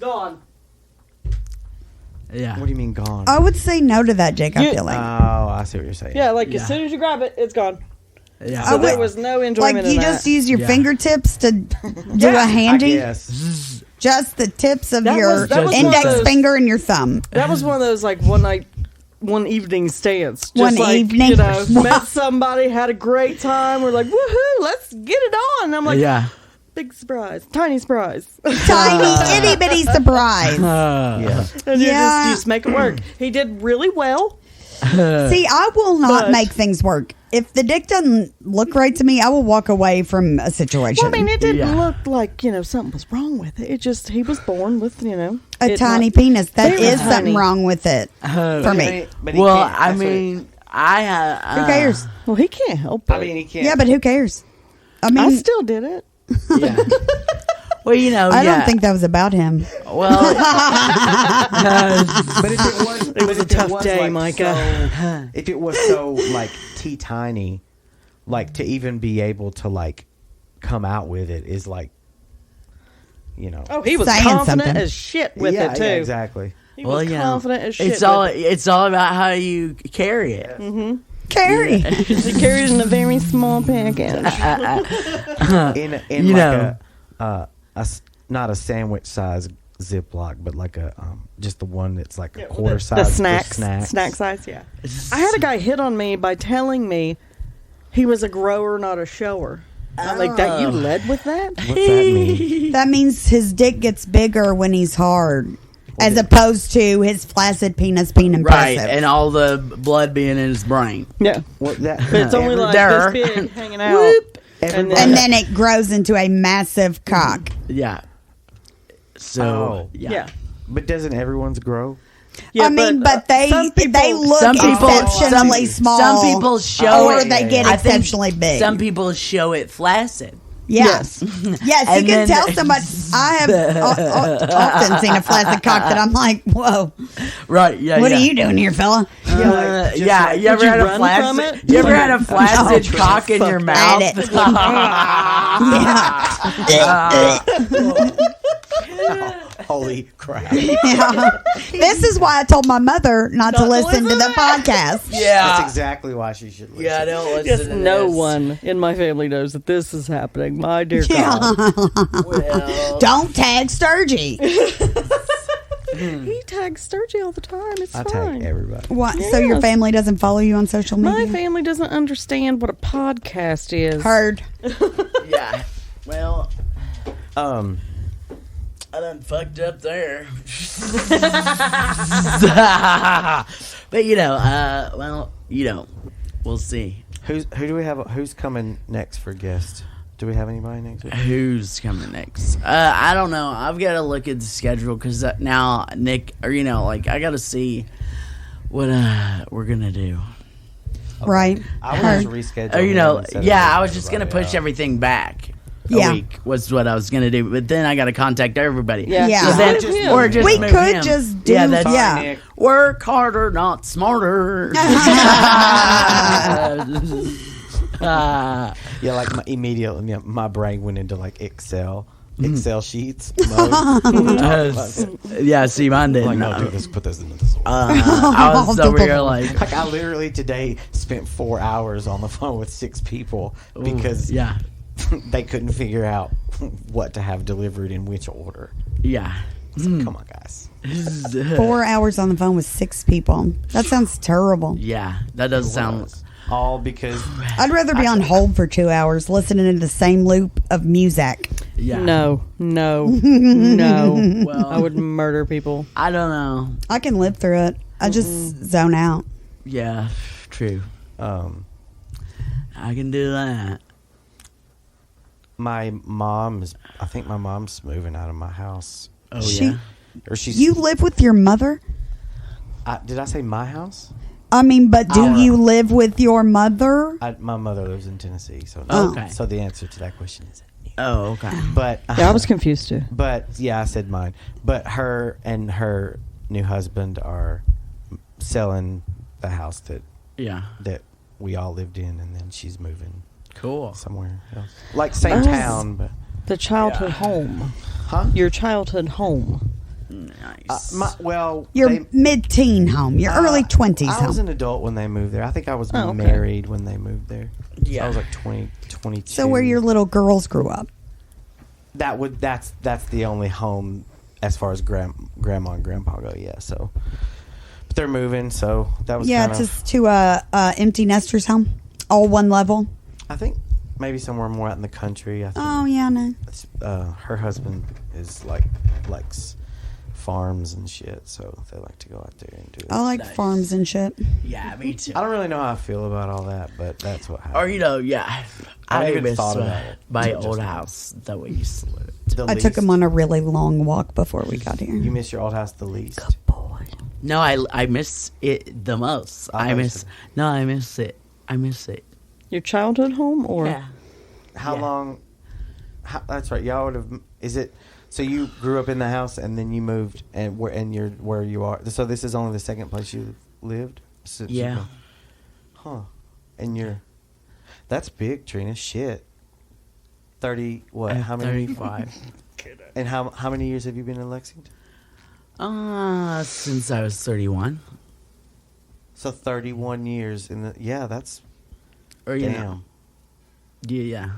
Gone. Yeah. What do you mean gone? I would say no to that, Jake. I feel like. Oh, I see what you're saying. Yeah, as soon as you grab it, it's gone. Yeah. So there was no enjoyment in you that. just use your fingertips to do a handy? Yes. Just the tips of That your was index those- finger and your thumb. That was one of those one night one evening stance. Just One like, evening? you know, met somebody, had a great time. We're like, woohoo, let's get it on. And I'm like, big surprise, tiny surprise. Tiny itty bitty surprise. And you just make it work. He did really well. See, I will not make things work. If the dick doesn't look right to me, I will walk away from a situation. Well, I mean, it didn't look like, something was wrong with it. It just, he was born with, a tiny penis. That is something wrong with it for me. Well, I mean, who cares? Well, he can't help it. I mean, he can't. Yeah, but who cares? I mean, I still did it. Yeah. Well, I don't think that was about him. Well, but if it was a tough day, Micah. If it was so like tiny, like to even be able to like come out with it is like, Oh, he was saying confident something. as shit with it too. Yeah, exactly. He was confident as shit. It's all about how you carry it. Mm-hmm. Carry. He carried in a very small package. in like a not a sandwich size Ziploc, but like a just the one that's like a quarter size. The snack size. Yeah. I had a guy hit on me by telling me he was a grower, not a shower. I'm like, that you led with that? What's that mean? That means his dick gets bigger when he's hard, as opposed to his flaccid penis being impressive. Right, and all the blood being in his brain. Yeah. What that? But it's only like this big hanging out. Whoop. And then it grows into a massive cock. Yeah. So, yeah. But doesn't everyone's grow? Yeah, I mean, but they look exceptionally small. Some people show or it. they get exceptionally big. Some people show it flaccid. Yeah. Yes. Yes, you can tell somebody. I have often seen a flaccid cock that I'm like, whoa. Right, yeah. What are you doing here, fella? You ever had a flaccid? You ever had a flaccid cock in your mouth? Holy crap. Yeah. This is why I told my mother not to listen to the podcast. Yeah. That's exactly why she should listen. Yeah, I don't listen Yes, to no this. one in my family knows that this is happening. My dear God. Well, Don't tag Sturgie. He tags Sturgie all the time. It's I fine. tag everybody. What? So your family doesn't follow you on social media? My family doesn't understand what a podcast is. Heard. yeah. Well, I done fucked up there. But we'll see. Who do we have? Who's coming next for guest? Do we have anybody next week? Who's coming next? I don't know. I've got to look at the schedule because now Nick, or I got to see what we're gonna do. Okay. Right. I was reschedule. I was just gonna push everything back. A week was what I was gonna do, but then I got to contact everybody. Yeah. Yeah. Or just we move could him. just do. Nick. Work harder, not smarter. Yeah, like my brain went into like Excel sheets mode. Yeah, see, mine didn't. Like, no, dude, let's put this into this one. I was over here like I literally today spent 4 hours on the phone with 6 people because they couldn't figure out what to have delivered in which order. Yeah. Come on, guys. 4 hours on the phone with 6 people. That sounds terrible. Yeah, that does sound. All because I'd rather be on hold for 2 hours listening to the same loop of music. Yeah. No. Well, I would murder people. I don't know. I can live through it. I just zone out. Yeah, true. I can do that. I think my mom's moving out of my house. Oh, yeah? Or she's. You live with your mother? Did I say my house? I mean, but do you live with your mother? My mother lives in Tennessee, so Okay. So the answer to that question is no. Oh, okay. But Yeah, I was confused too. But yeah, I said mine. But her and her new husband are selling the house that we all lived in, and then she's moving somewhere else, like same town, but the childhood home. Huh? Your childhood home. Nice. Your mid-teen home, your early 20s home. I was an adult when they moved there. I think I was married when they moved there. Yeah. So I was like 22. So where your little girls grew up. That's the only home as far as grandma and grandpa go. Yeah. So But they're moving, so that was it's just to a empty nesters home, all one level. I think maybe somewhere more out in the country. I think. Oh yeah, no. Her husband is likes farms and shit, so they like to go out there and do it. I like farms and shit. Yeah, me too. I don't really know how I feel about all that, but that's what happened. Or I even miss thought about it. my old house that we used to live. I took him on a really long walk before we got here. You miss your old house the least? Good boy. No, I miss it the most. I miss it. I miss it. Your childhood home, or How long? That's right. Y'all would have. Is it? So you grew up in the house and then you moved, and you're where you are. So this is only the second place you lived. Yeah. And that's big, Trina. Shit. 30. What? How many? 35. And how many years have you been in Lexington? Since I was 31. So 31 years in the. Yeah, that's. Or damn. Yeah.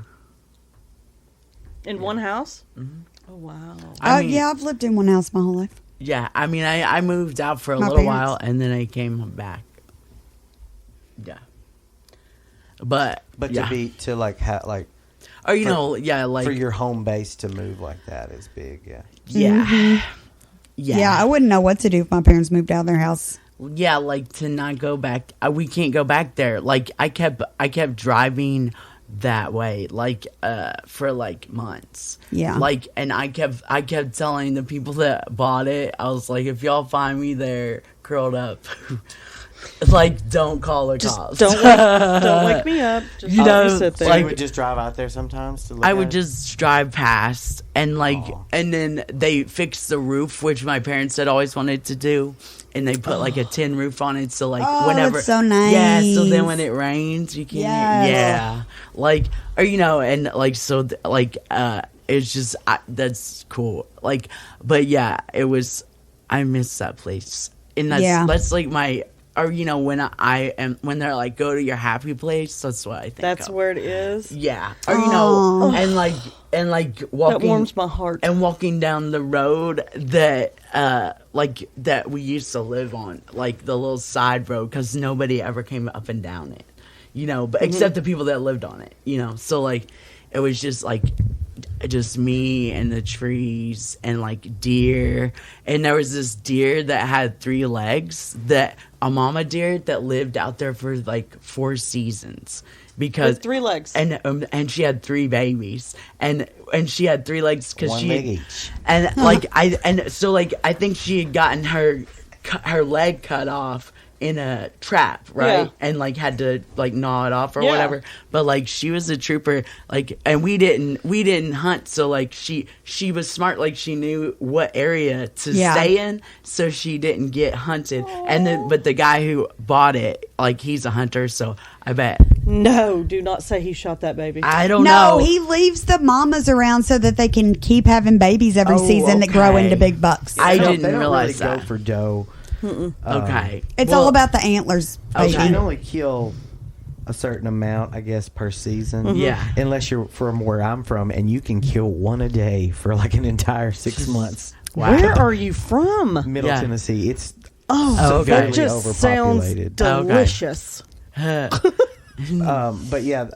in one house? Mm-hmm. Oh wow. I've lived in one house my whole life. Yeah, I mean, I moved out for a My little parents. while and then I came back. Yeah, but yeah. to like or like for your home base to move like that is big. Yeah. Yeah. Mm-hmm. Yeah, I wouldn't know what to do if my parents moved out of their house. Yeah, like to not go back. We can't go back there. Like I kept driving that way, like for like months. Yeah. Like, and I kept telling the people that bought it, I was like, if y'all find me there curled up, like don't call the cops. Don't wake me up. Just You know, sit there. So like- you would just drive out there sometimes to look I at would it? just drive past and and then they fixed the roof, which my parents had always wanted to do, and they put like a tin roof on it, so like whenever that's so nice. yeah, so then when it rains you can Yes. yeah, like or and like so it's just that's cool, like, but yeah, it was, I miss that place, and that's like my. Or when they're like, go to your happy place, that's what I think. That's of. where it is. Yeah. Or and like walking. That warms my heart. And walking down the road that that we used to live on, like the little side road, because nobody ever came up and down it, but except the people that lived on it, So like, it was just like. Just me and the trees and like deer, and there was this deer that had 3 legs, that a mama deer that lived out there for like 4 seasons because With 3 legs, and she had 3 babies, and she had 3 legs because One she leg each. and so I think she had gotten her leg cut off in a trap, right? Yeah. And like had to like gnaw it off or Yeah. whatever. But like she was a trooper, like, and we didn't hunt, so like she was smart, like she knew what area to stay in, so she didn't get hunted. And then but the guy who bought it, like, he's a hunter, so I bet. no, do not say he shot that baby. I don't know. No, he leaves the mamas around so that they can keep having babies every season that grow okay. into big bucks. I They didn't don't realize really that. go for doe. Okay. It's Well, all about the antlers, Okay. baby. You can only kill a certain amount, I guess, per season. Yeah. Unless you're from where I'm from, and you can kill one a day for like an entire 6 months. Wow. Where are you from? Middle Yeah. Tennessee. It's Oh, okay. that just sounds overpopulated. delicious. But yeah,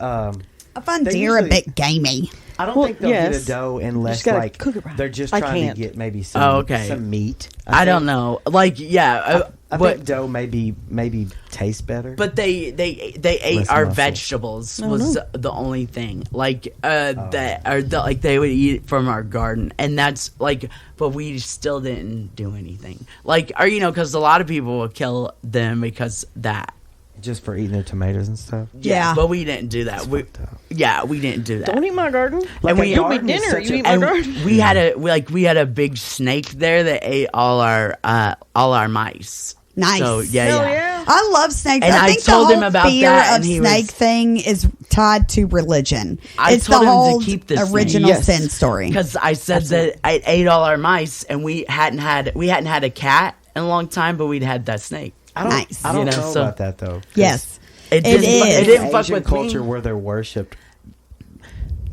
I find They deer a usually- bit gamey. I don't Well, think they'll yes. get a doe unless gotta like cook it right. they're just I trying can't. to get maybe some okay. some meat. I don't know. Like, yeah. I but think doe maybe taste better. But they ate Less our muscle. vegetables was the only thing, like that, or like they would eat from our garden, and that's like, but we still didn't do anything, like, or because a lot of people will kill them because that. just for eating their tomatoes and stuff. Yeah. But we didn't do that. We didn't do that. Don't eat my garden. Like And a we- You'll be garden is dinner. such You a- eat my and garden. we had a big snake there that ate all our mice. Nice. So Hell yeah. yeah. I love snakes. And I I think told the him whole about fear that, of and he snake was- thing is tied to religion. I It's the told him to whole keep the snake. original Yes. sin story. Because I said that I ate all our mice, and we hadn't had a cat in a long time, but we'd had that snake. I don't, Nice. I don't You know, know so- about that though. 'cause Yes. It It didn't, is. It didn't fuck Asian with culture me. where they're worshipped.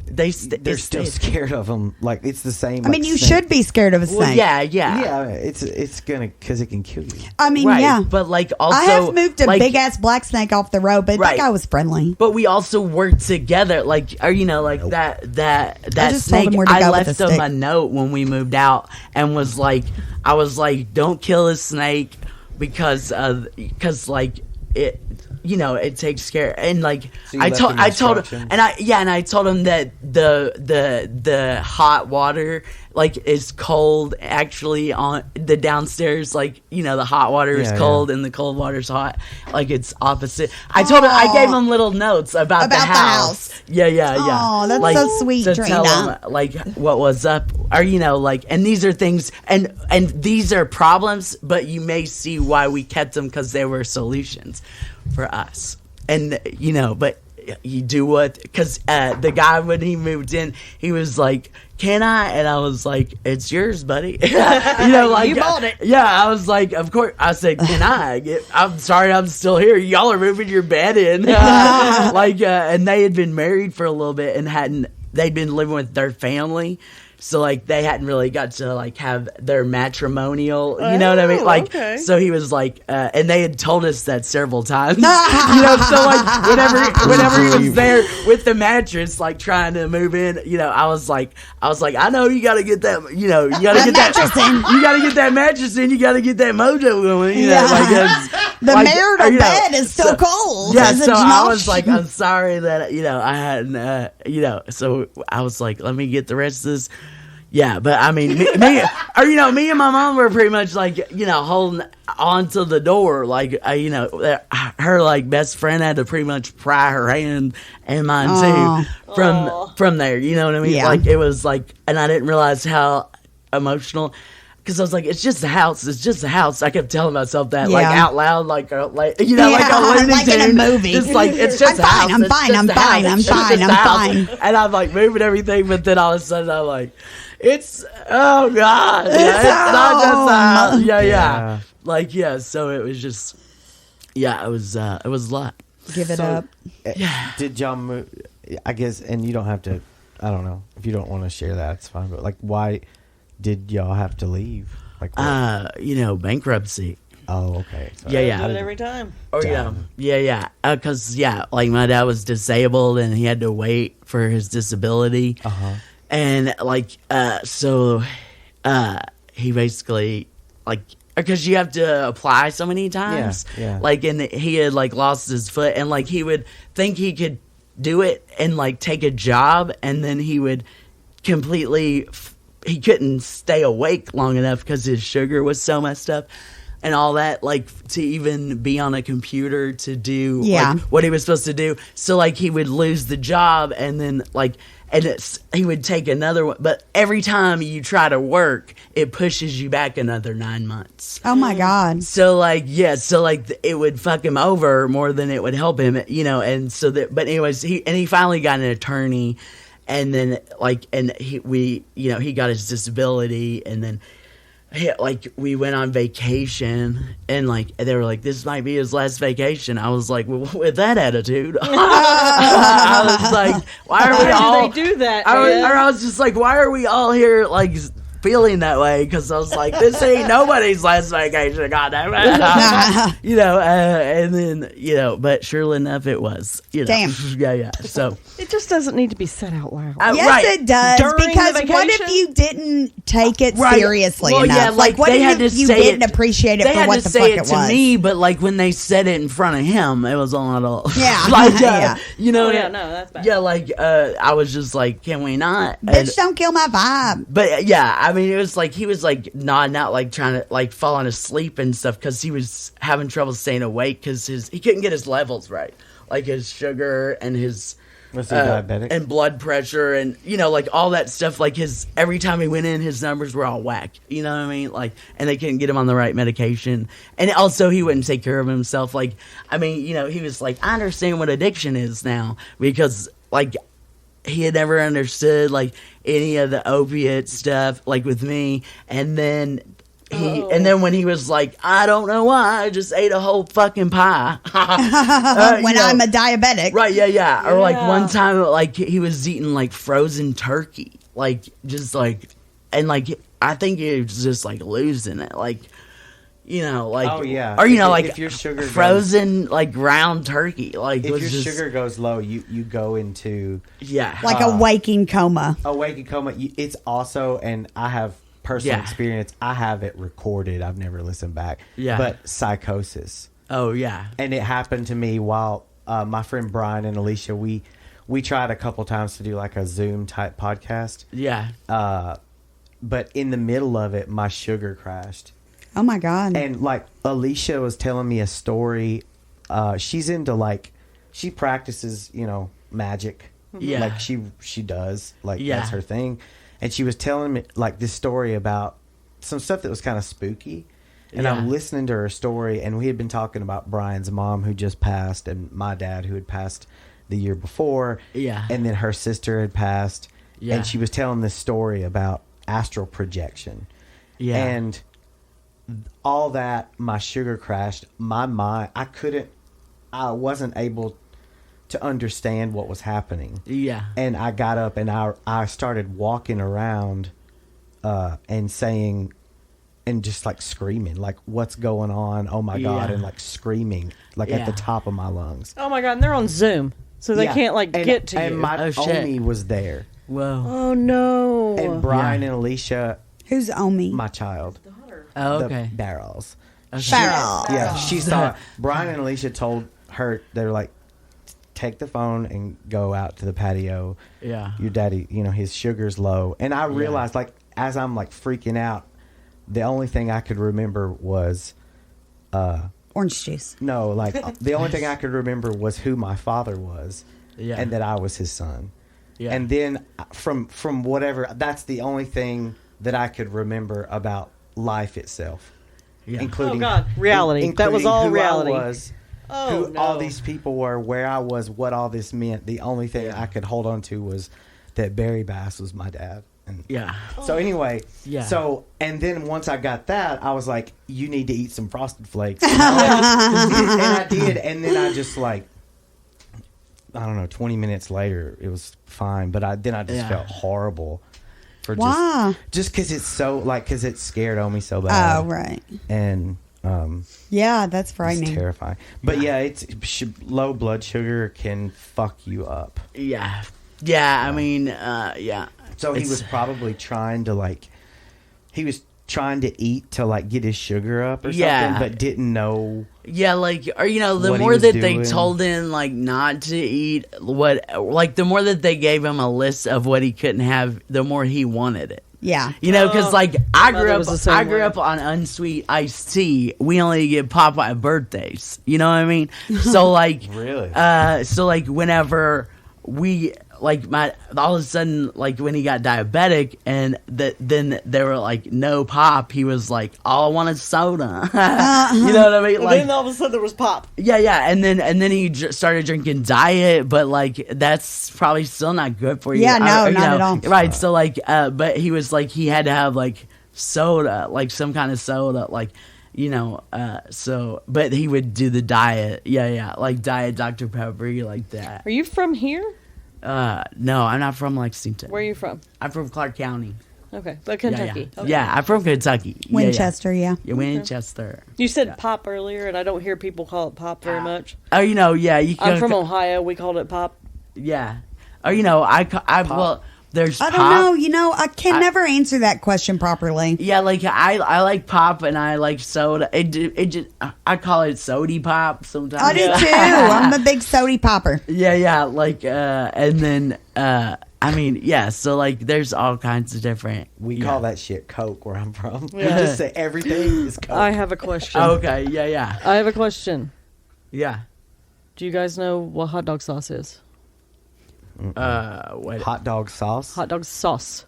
they're still scared of them. Like it's the same. I mean, you should be scared of a snake. Yeah. It's gonna because it can kill you. I mean, yeah, but like also, I have moved a big ass black snake off the road, but that guy was friendly. But we also worked together, like, or that snake. I left him a note when we moved out, and was like, I was like, don't kill a snake because like it. It takes care, and like so I told him, and I told him that the hot water like is cold actually on the downstairs, like the hot water is cold and the cold water's hot, like it's opposite. I gave him little notes about the house. Yeah. Oh, that's like, so sweet, to Trina. tell him like what was up, or like, and these are things, and these are problems, but you may see why we kept them because they were solutions for us. And but you do what, because the guy, when he moved in, he was like, can I? And I was like, it's yours, buddy. Like you bought it. Yeah, I was like, of course. I said, can I? I'm sorry, I'm still here. Y'all are moving your bed in. And they had been married for a little bit and they'd been living with their family. So, like, they hadn't really got to, like, have their matrimonial, you know what I mean? Like, okay. So he was like, and they had told us that several times. So, like, whenever he was there with the mattress, like, trying to move in, I was like, I know you got to get that, you got to get that. You got to get that mattress in. You got to get that mojo going. The marital bed is still cold. Yeah, so I was like, I'm sorry that, I hadn't, so I was like, let me get the rest of this. Yeah, but I mean, me and my mom were pretty much like, holding on to the door. Like, her like best friend had to pretty much pry her hand and mine too from there. You know what I mean? Yeah. Like, it was like, and I didn't realize how emotional. Because I was like, it's just a house. It's just a house. I kept telling myself that, like, out loud, like a Looney like Tune. in a movie. Just like, it's just a house. I'm fine. And I'm like moving everything, but then all of a sudden I'm like, oh God. Yeah, it's not just a house. Yeah. Like, so it was just, it was a lot. Give it up. Yeah. Did y'all move, I guess, and you don't have to, I don't know, if you don't want to share that, it's fine, but like, why did y'all have to leave? Like, bankruptcy. Oh, okay. So do it every time. Oh, yeah. Because, like, my dad was disabled and he had to wait for his disability. And, like, so he basically, like, because you have to apply so many times. Yeah. Like, and he had, like, lost his foot. And, like, he would think he could do it and, like, take a job. And then he would completely... he couldn't stay awake long enough because his sugar was so messed up and all that, like, to even be on a computer to do like, what he was supposed to do. So, like, he would lose the job and then, like, he would take another one. But every time you try to work, it pushes you back another 9 months. Oh, my God. So, like, it would fuck him over more than it would help him, and so that, but anyways, he finally got an attorney. And then, like, he got his disability, and then, we went on vacation, and, like, they were like, this might be his last vacation. I was like, well, with that attitude, I was like, why are we all... They do that, I was just like, why are we all here, like... feeling that way, because I was like, this ain't nobody's last vacation, goddamn it. And then, but surely enough, it was. Damn. Yeah. So it just doesn't need to be said out loud. Yes, it does. During because the what if you didn't take it seriously enough? Yeah, like what they if had to you say didn't appreciate it for what the fuck it was? They had to say it to me, but like when they said it in front of him, it was a little. Yeah. No, that's bad. Yeah, like I was just like, can we not? Bitch, don't kill my vibe. But yeah, I mean, it was like he was like nodding out, like trying to like falling asleep and stuff because he was having trouble staying awake because he couldn't get his levels right, like his sugar and his was he diabetic and blood pressure and like all that stuff. Like every time he went in, his numbers were all whack. You know what I mean? Like, and they couldn't get him on the right medication, and also he wouldn't take care of himself. Like, I mean, he was like, I understand what addiction is now because like. He had never understood like any of the opiate stuff like with me, and then And then when he was like, I don't know why, I just ate a whole fucking pie. When I'm a diabetic. Right, yeah. Or like one time, like he was eating like frozen turkey. Like, just like, and like, I think he was just like losing it. Like, you know, like, oh yeah, or you know, like if your sugar frozen like ground turkey. Like, if your sugar goes low, you go into like a waking coma. A waking coma. It's also, and I have personal experience. I have it recorded. I've never listened back. Yeah, but psychosis. Oh yeah, and it happened to me while my friend Brian and Alicia we tried a couple times to do like a Zoom type podcast. Yeah. But in the middle of it, my sugar crashed. Oh my God. And like Alicia was telling me a story. She's into like, she practices, you know, magic. Yeah. Like she does. Like that's her thing. And she was telling me like this story about some stuff that was kind of spooky. And I'm listening to her story, and we had been talking about Brian's mom who just passed and my dad who had passed the year before. Yeah. And then her sister had passed. Yeah. And she was telling this story about astral projection. Yeah. And all that, my sugar crashed. My mind, I wasn't able to understand what was happening. Yeah. And I got up and I started walking around and saying, and just like screaming, like, what's going on? Oh my God. And like screaming, like at the top of my lungs. Oh my God. And they're on Zoom. So they can't like get to you. And my Omi was there. Whoa. Oh no. And Brian and Alicia. Who's Omi? My child. Oh, okay. The barrels. Barrels. Yeah, she saw Brian and Alicia told her, they were like, take the phone and go out to the patio. Yeah. Your daddy, you know, his sugar's low. And I realized, like, as I'm like freaking out, the only thing I could remember was orange juice. No, like the only thing I could remember was who my father was. Yeah. And that I was his son. Yeah. And then from whatever, that's the only thing that I could remember about life itself. Yeah. Including reality. That was all reality. Who all these people were, where I was, what all this meant. The only thing I could hold on to was that Barry Bass was my dad. And so anyway, so, and then once I got that, I was like, you need to eat some Frosted Flakes. And I did. And then I just like, I don't know, 20 minutes later, it was fine. But then I just felt horrible. For just because it's so, like, because it scared Omi so bad. Oh, right. And, yeah, that's frightening. It's terrifying. But low blood sugar can fuck you up. Yeah. Yeah, I mean, yeah. So he was probably trying to, like, trying to eat to, like, get his sugar up or something, but didn't know. Yeah, like, or, you know, the more that they told him, like, not to eat the more that they gave him a list of what he couldn't have, the more he wanted it. Yeah. You know, because, like, I grew up on unsweet iced tea. We only get pop at birthdays. You know what I mean? So, like, really? So, like, whenever we, like, all of a sudden, like, when he got diabetic and then they were like, no pop, he was like, all I want is soda. You know what I mean? Like, then all of a sudden there was pop. Yeah. And then he started drinking diet, but, like, that's probably still not good for you. Yeah, no, not at all. Right. So, like, but he was like, he had to have, like, soda, like some kind of soda, like, you know, so, but he would do the diet. Yeah. Like diet Dr. Pepper, like that. Are you from here? No, I'm not from Lexington. Where are you from? I'm from Clark County. Okay, but Kentucky. Yeah, yeah, I'm from Kentucky. Winchester, yeah. Winchester. You said pop earlier, and I don't hear people call it pop very much. Oh, you know, yeah. I'm from Ohio. We called it pop. Yeah. Oh, you know, well, there's I don't know. You know, I can never answer that question properly. Yeah, like I like pop and I like soda. It just I call it sody pop sometimes. I do too. I'm a big sody popper. Yeah. Like and then I mean, yeah. So like, there's all kinds of different. We call that shit Coke where I'm from. We just say everything is Coke. I have a question. Okay. Yeah. I have a question. Yeah. Do you guys know what hot dog sauce is? What? Hot dog sauce? Hot dog sauce.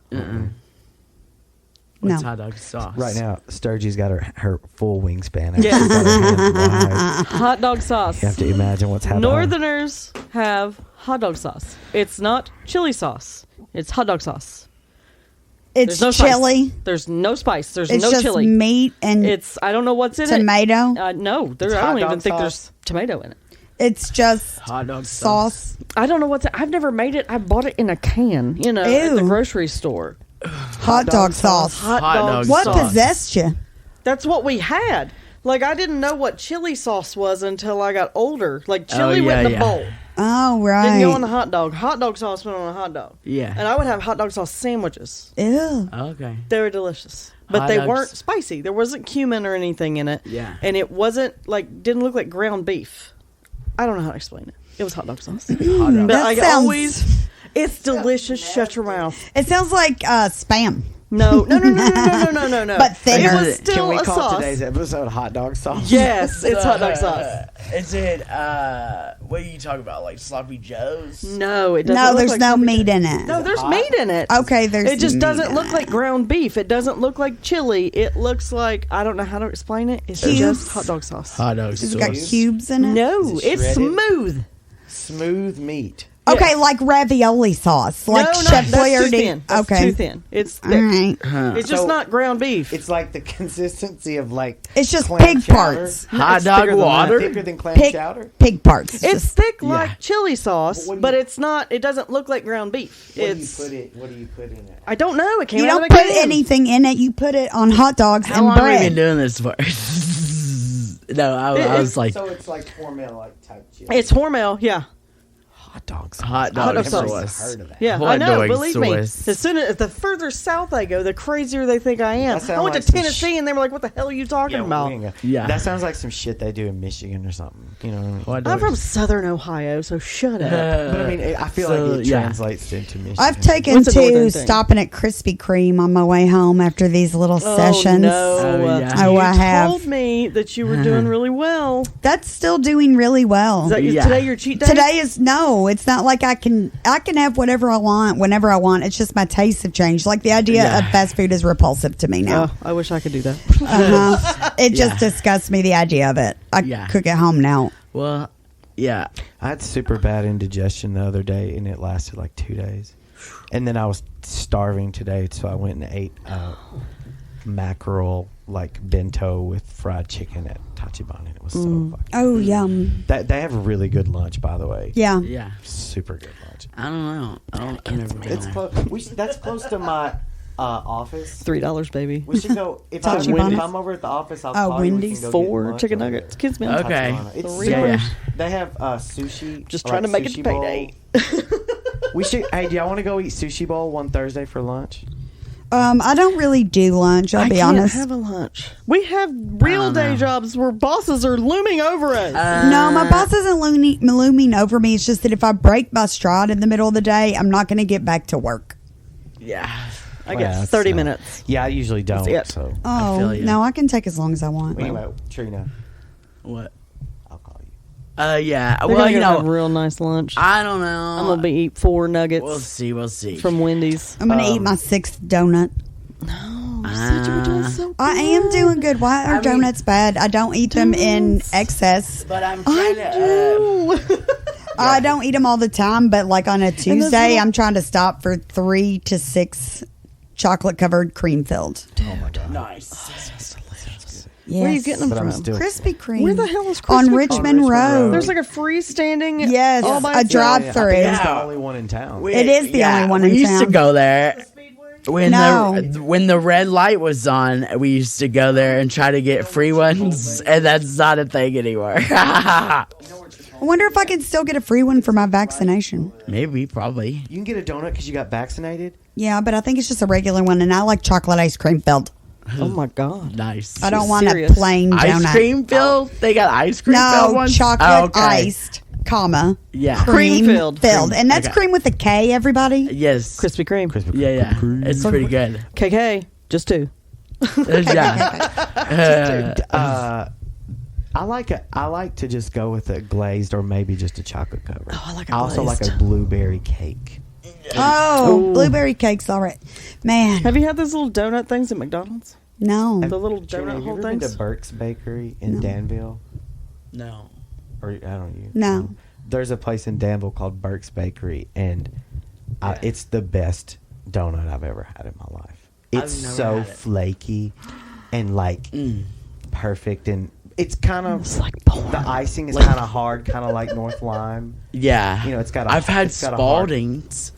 What's hot dog sauce? Right now, Sturgie's got her full wingspan. Yeah. Hot dog sauce. You have to imagine what's happening. Northerners have hot dog sauce. It's not chili sauce. It's hot dog sauce. It's no chili. Spice. There's no spice. There's It's no just chili. meat and I don't know what's in tomato. it. No, I don't even think there's tomato in it. It's just hot dog sauce. I don't know what's. I've never made it. I bought it in a can. At the grocery store. Hot dog sauce. Hot dog What sauce. possessed you? That's what we had. Like, I didn't know what chili sauce was until I got older. Like, chili went in the bowl. Oh, right. Didn't go on the hot dog. Hot dog sauce went on a hot dog. Yeah. And I would have hot dog sauce sandwiches. Ew. Okay. They were delicious. But Hot they dogs. weren't spicy. There wasn't cumin or anything in it. Yeah. And it wasn't, didn't look like ground beef. I don't know how to explain it. It was hot dog sauce. Hot dog. But it's delicious. Shut your mouth. It sounds like spam. No. But thinner. It was still Can we a call sauce. today's episode hot dog sauce? Yes, it's hot dog sauce. Is it, what are you talking about? Like Sloppy Joe's? No, it doesn't. No, look there's like no sloppy meat Joe. in it. No, there's meat in it. Okay, there's It just meat doesn't in look it. like ground beef. It doesn't look like chili. It looks like, I don't know how to explain it. It's Cubes? just hot dog sauce. Hot dog It's got sauce. cubes in it. No, Is it it's shredded? smooth. Smooth meat. Okay, Yes. like ravioli sauce, like no, Chef that's too Boyardee. thin. That's Okay, too thin. It's all thick. right. It's just So- not ground beef. It's like the consistency of It's just clam pig chowder. parts. Hot It's dog bigger than that. water? Thicker than clam Pig, chowder. pig parts. It's Just- thick Yeah. like chili sauce, What do but you- it's not. It doesn't look like ground beef. What It's. do you put in it? I don't know. It came you out don't of a put can. anything in it. You put it on hot dogs How and long have we been bread. doing this for? No, I was like, So it's like Hormel type chili. It's Hormel. Yeah. hot dogs. hot Hot dog dog sauce. sauce. Heard of that. Yeah, Hot I know. dog Believe me. sauce. As soon as the further south I go, the crazier they think I am. That sound I went like to some Tennessee and they were like, "What the hell are you talking about?" Yeah. That sounds like some shit they do in Michigan or something. You know what I mean? Hot I'm dogs. from Southern Ohio, so shut up. But I mean, I feel So, like it yeah. translates into Michigan. I've taken What's a northern to thing? stopping at Krispy Kreme on my way home after these little sessions. No. Oh, yeah. Oh, You I have. told me that you were doing really well. That's still doing really well. Is that Yeah. today your cheat day? Today is no. It's not like I can have whatever I want whenever I want. It's just my tastes have changed. Like the idea Yeah. of fast food is repulsive to me now. Oh, I wish I could do that. It just Yeah. disgusts me, the idea of it. I Yeah. cook at home now. Well, yeah. I had super bad indigestion the other day, and it lasted like 2 days. And then I was starving today, so I went and ate mackerel bento with fried chicken at Tachibana. It was so fucking Oh, yum. They have a really good lunch, by the way. Yeah. Yeah. Super good lunch. I don't know. I've never been It's there. close. That's close to my office. $3, baby. We should go if Tachibana? I'm over at the office. I'll Oh, call you. We Wendy's? can go get 4 lunch chicken over nuggets. there. Kids meal. Okay. Tachibana. It's Three super- Yeah. They have sushi. Just or, trying to make it sushi payday. bowl. We should. Hey, do y'all want to go eat sushi bowl one Thursday for lunch? I don't really do lunch, I'll I be can't honest. have a lunch. We have real day jobs where bosses are looming over us. No, my boss isn't looming over me. It's just that if I break my stride in the middle of the day, I'm not going to get back to work. Yeah. I Well, guess that's 30 not- minutes. Yeah, I usually don't. That's it. So Oh, feel ya. no, I can take as long as I want. anyway, Trina, What? I'll call you. Yeah. They're Well, gonna you have a know, real nice lunch. I don't know. I'm gonna be eat 4 nuggets We'll see. We'll see. from Wendy's. I'm going to eat my 6th donut. Oh, you said you were doing so good. I am doing good. Why are I mean- donuts bad? I don't eat them in excess. But I'm trying to. I don't eat them all the time, but like on a Tuesday, little- I'm trying to stop for 3 to 6 chocolate covered cream filled. Nice. Yes. Where are you getting them But I'm from? still- Krispy Kreme. Where the hell is Krispy On Kreme? Richmond Richmond Road. Road. There's like a freestanding. Yes, all by a itself. drive-through. I think it's the Yeah. only one in town. It is the only one in we used to town. go there when No. when the red light was on. We used to go there and try to get free ones, and that's not a thing anymore. I wonder if I can still get a free one for my vaccination. Maybe, probably. You can get a donut because you got vaccinated. Yeah, but I think it's just a regular one, and I like chocolate ice cream filled. Oh my god. Nice. I don't want serious. a plain donut. Ice cream filled? They got ice cream filled No, ones? chocolate Oh, okay. iced, comma, Yeah. Cream filled. and that's Okay. cream with a K. Everybody. Yes. Krispy Kreme. Yeah. It's pretty good. KK. Just 2. Yeah. I like to just go with a glazed or maybe just a chocolate cover. Oh, I like a I also like glazed. a blueberry cake. Oh, blueberry cake's all right, man. Have you had those little donut things at McDonald's? No, The little Trina, donut have you hole ever been things? to Burke's Bakery in Danville? No. Or I don't know. No. There's a place in Danville called Burke's Bakery, and it's the best donut I've ever had in my life. It's so flaky and like perfect, and it's kind of It's like porn. the icing is kind of hard, kind of like North Lime. Yeah, You know, it's got. I've had it's got a hard- Spaldings.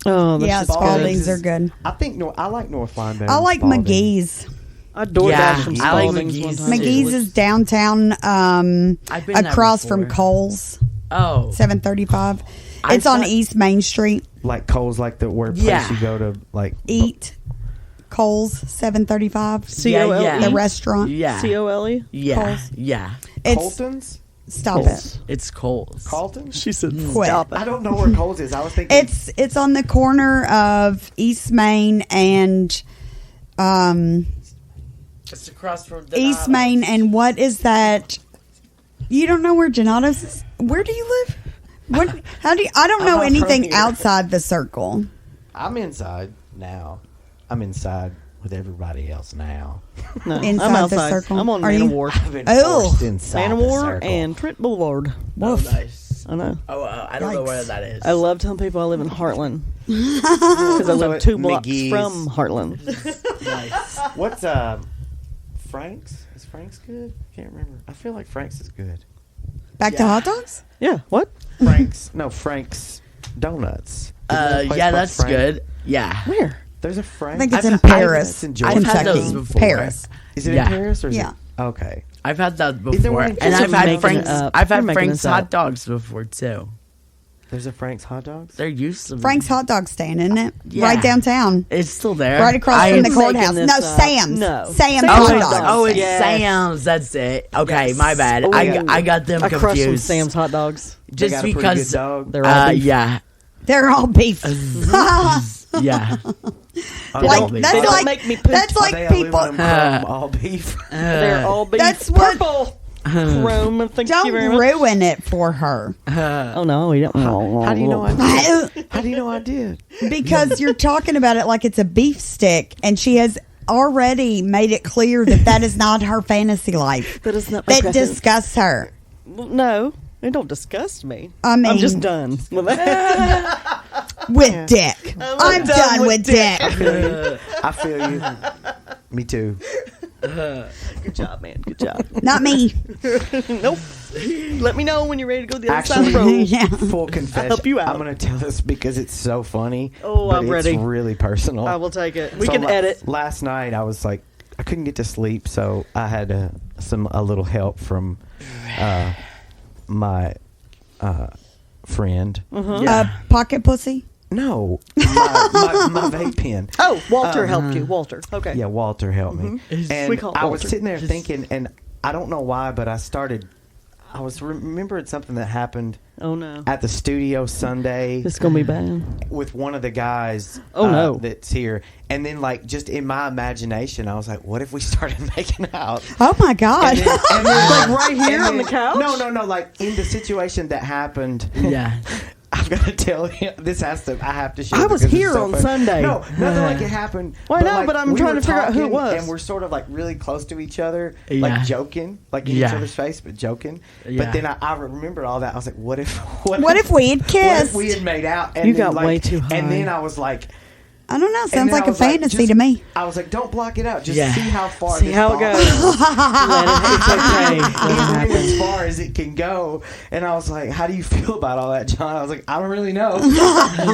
Oh, that's Yeah, just Spaldings good. are good. I think I like North Lime better. I than like Spalding. McGee's. I DoorDash Yeah, from I like Spalding's McGee's. one time. McGee's is downtown, I've been there across from before. Coles, Oh, 735. I It's on thought- East Main Street. Like Cole's, like the where place Yeah. you go to like Eat. Coles, 735. C-O-L-E? Yeah, The restaurant. yeah, C-O-L-E? yeah, Coles. yeah. It's Colton's. stop Coles. it. It's Coles. Carlton. She said, Quit. stop I it. don't know where Cole's is. I was thinking It's on the corner of East Main and It's across from East Main and what is that? You don't know where Donato's is? Where do you live? What? How do you? I don't know not anything from here. outside the circle. I'm inside now. I'm inside with everybody else now. No, Inside I'm the outside. circle. I'm on Are Man you? of War. I've been Oh. forced inside Man of the War circle. and Trent Boulevard. Oh, nice. I know. Oh, I don't know Yikes. where that is. I love telling people I live in Heartland. Because I live 2 blocks McGee's. from Heartland. Nice. What's Frank's? Is Frank's good? Can't remember. I feel like Frank's is good. Back to Yeah. hot dogs? Yeah, what? Frank's Donuts. Isn't there a place Yeah, called that's Frank? good. Yeah. Where? There's a Frank. I think it's I've- in I've- Paris, I've I've had those Kentucky. before. Paris. Is it Yeah. in Paris or is Yeah. it? Okay. I've had that Is there before, one in and Kansas? I've had Making Frank's. it up. I've You're had making Frank's this up. hot dogs before too. There's a Frank's hot dogs. There used to be. Frank's hot dog stand, isn't it? Yeah. Right downtown. It's still there. Right across I- from the am making courthouse. this No, up. Sam's. No. Sam's Sam's hot hot dogs. dogs. Oh, it's Yes. Sam's. That's it. Okay, Yes. my bad. Oh, yeah. I got them I crush some confused. Sam's hot dogs. They Just got a pretty because. good dog. They're all beef. Yeah. They're all beef. Yeah. Are like they- that's They don't like make me poop. that's are like they people. aluminum chrome all beef. They're all beef. That's what- Purple. Chrome. Thank you Don't very much. ruin it for her Oh, no, we don't. How do you know I did? How do you know I did? because you're talking about it like it's a beef stick, and she has already made it clear that that is not her fantasy life. That is not my That preference. disgusts her. Well, no, it don't disgust me. I mean- I'm just done with that. With dick. I'm done with dick. I feel you. Me too. Good job, man. Good job. Not me. Nope. Let me know when you're ready to go to the other side of Actually, the road. Yeah. full confession. help you out. I'm going to tell this because it's so funny. Oh, but I'm it's ready. really personal. I will take it. We So can edit. Last night, I was like, I couldn't get to sleep, so I had a little help from my friend. Pocket pussy. No, my vape pen. Oh, Walter helped you. Walter. Okay. Yeah, Walter helped me. And We call it I was Walter. sitting there thinking, and I don't know why, but I was remembering something that happened Oh, no. at the studio Sunday This is going to be bad. with one of the guys Oh, no. that's here. And then, like, just in my imagination, I was like, what if we started making out? Oh my God. And then, Like right here and on the couch? No, like in the situation that happened. Yeah. I've got to tell him I have to share. I was because it's here so on funny. Sunday. No, nothing like it happened. Well, I know, like, but I'm we trying were to figure out who it talking, was. And we're sort of like really close to each other, Yeah. like joking, like in each Yeah. other's face, but joking. Yeah. But then I remembered all that. I was like, what if What if we had What kissed? if we had made out? And You then, got like, way too high. And then I was like, I don't know. and Sounds then like I a was fantasy just- to me. I was like, don't block it out. Just Yeah. see how far. See this how it ball goes. It's okay. Let it happen. as far as it can go. And I was like, how do you feel about all that, John? I was like, I don't really know. There's I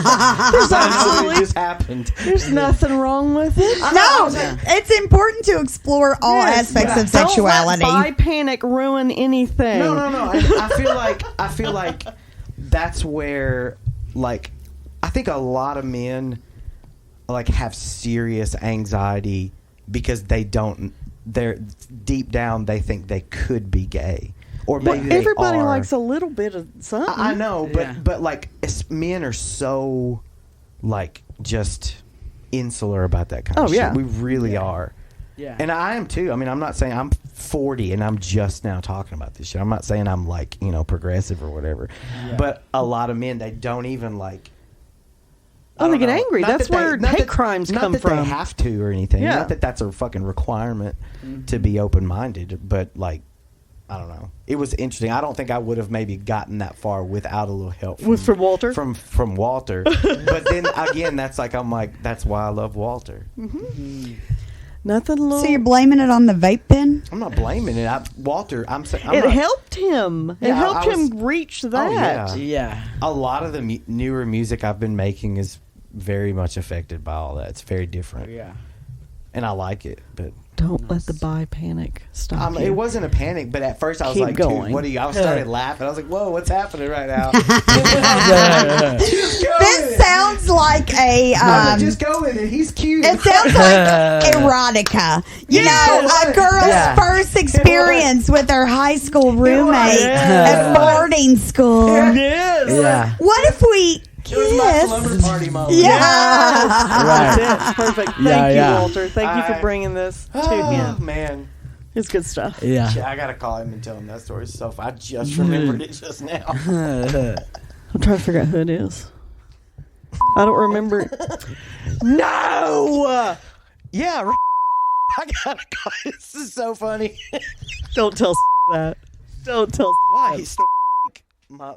know that absolutely it just happened. there's nothing wrong with it. No, it's important to explore all Yes, aspects but of sexuality. Don't let bi panic ruin anything. No. I feel like that's where, like, I think a lot of men like have serious anxiety because they're deep down they think they could be gay, or Well, maybe they everybody are. likes a little bit of something. I know, Yeah. but like men are so like just insular about that kind of Oh, shit. yeah. We really are. Yeah. And I am too. I mean, I'm not saying I'm 40 and I'm just now talking about this shit. I'm not saying I'm like, progressive or whatever. Yeah. But a lot of men, they don't even like. Oh, they don't get know. angry. Not That's that they- where not hate that- crimes not come that from. They have to or anything. Yeah. Not that that's a fucking requirement to be open minded. But like, I don't know. It was interesting. I don't think I would have maybe gotten that far without a little help from Walter. From Walter. But then again, that's like that's why I love Walter. Mm-hmm. Nothing. Little. So you're blaming it on the vape pen? I'm not blaming it. Walter. It helped him. It helped him reach that. Yeah. A lot of the newer music I've been making is very much affected by all that. It's very different. Yeah. And I like it, but don't let the buy panic stop you. It wasn't a panic, but at first I was Keep like, going. dude, what are you? I started laughing. I was like, whoa, what's happening right now? This sounds like a just go with it. He's cute. It sounds like erotica. You know, a girl's first experience with her high school roommate at boarding school. Yes. Yeah. What if we It was my slumber party moment. Yeah. That's it. Perfect. Thank you, Walter. Thank you for bringing this to him. Oh, man. It's good stuff. Yeah. I got to call him and tell him that story. So I just remembered it just now. I'm trying to figure out who it is. I don't remember. No! Yeah, I got to call. This is so funny. Don't tell that. Don't tell Why? He's so my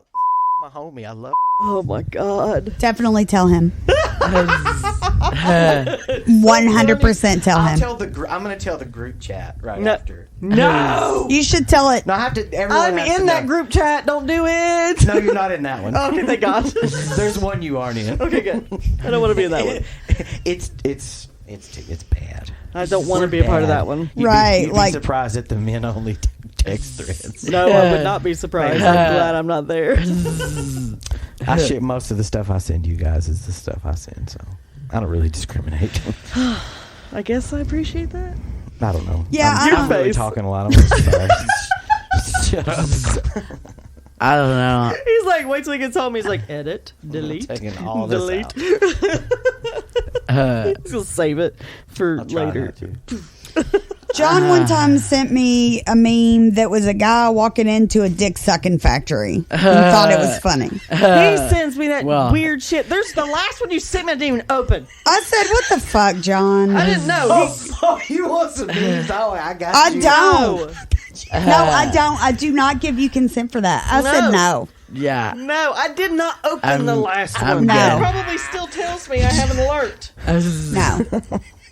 homie. I love. Oh my God. Definitely tell him. 100% tell him. I'm going to tell the group chat after. No. You should tell it. No, I have to. Everyone I'm has in to that know. group chat. Don't do it. No, you're not in that one. Okay, thank God. There's one you aren't in. Okay, good. I don't want to be in that one. It's bad. I don't want to be a part of that one. Right, You'd be surprised at the men only text threads. No, I would not be surprised. I'm glad I'm not there. I ship most of the stuff I send you guys is the stuff I send, so I don't really discriminate. I guess I appreciate that. I don't know. Yeah, I'm really talking a lot. I'm really sorry. Shut up. I don't know. He's like, wait till he gets home. He's like, edit, delete, taking all this delete. out. He's gonna save it for I'll try later. not to. John one time sent me a meme that was a guy walking into a dick sucking factory. He thought it was funny. He sends me that weird shit. There's the last one you sent me. I didn't even open. I said, "What the fuck, John?" I didn't know. Oh, you want some memes? Oh, I got I you. don't. No, I don't. I do not give you consent for that. I said no. Yeah. No, I did not open the last one. No. It probably still tells me I have an alert. No.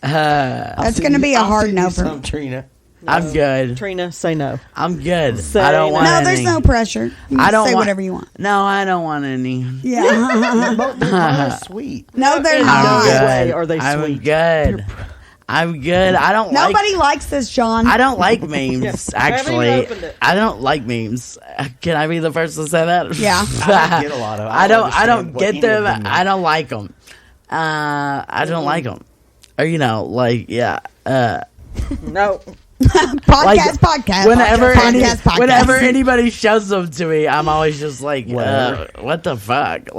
That's going to be a hard no for me. Trina. No. I'm good. Trina, say no. I'm good. Say I don't want No, any. there's no pressure. You I don't say want, whatever you want. No, I don't want any. Yeah. They're sweet. No, they're In not. no good. way are they I'm sweet. good. I'm good. I don't Nobody likes this, John. I don't like memes, I haven't even actually. opened it. I don't like memes. Can I be the first to say that? Yeah. I don't get a lot of. I don't understand what get any of them. mean. I don't like them. I don't like them. Or, No. Podcast. Whenever anybody shows them to me, I'm always just like, what the fuck?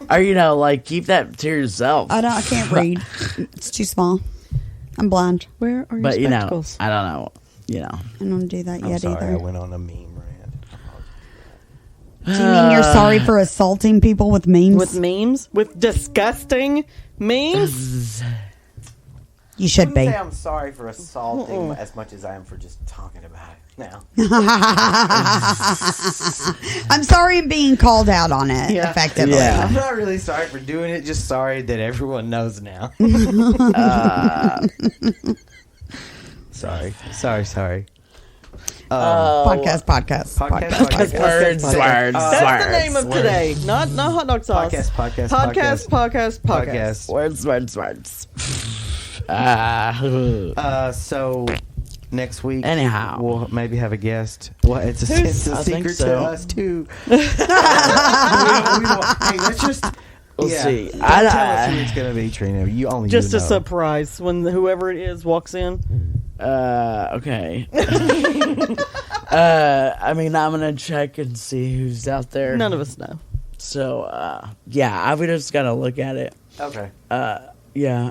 Or, keep that to yourself. I can't read. It's too small. I'm blind. Where are your But, spectacles? I don't know. I don't do that I'm yet sorry, either. I went on a meme rant. Do you mean you're sorry for assaulting people with memes? With memes? With disgusting memes? You should be. I am sorry for assaulting as much as I am for just talking about it now. I'm sorry being called out on it effectively. Yeah. I'm not really sorry for doing it, just sorry that everyone knows now. Sorry. Podcast. Podcast. Words. That's the name of today. Not hot dog sauce. Podcast. Words. So next week, anyhow, we'll maybe have a guest. Well, it's a secret to us too. Hey, let's just. We'll see. Don't tell us who it's gonna be, Trina. Just a surprise when whoever it is walks in. Okay. I'm gonna check and see who's out there. None of us know. So, I would just gotta look at it. Okay. Yeah,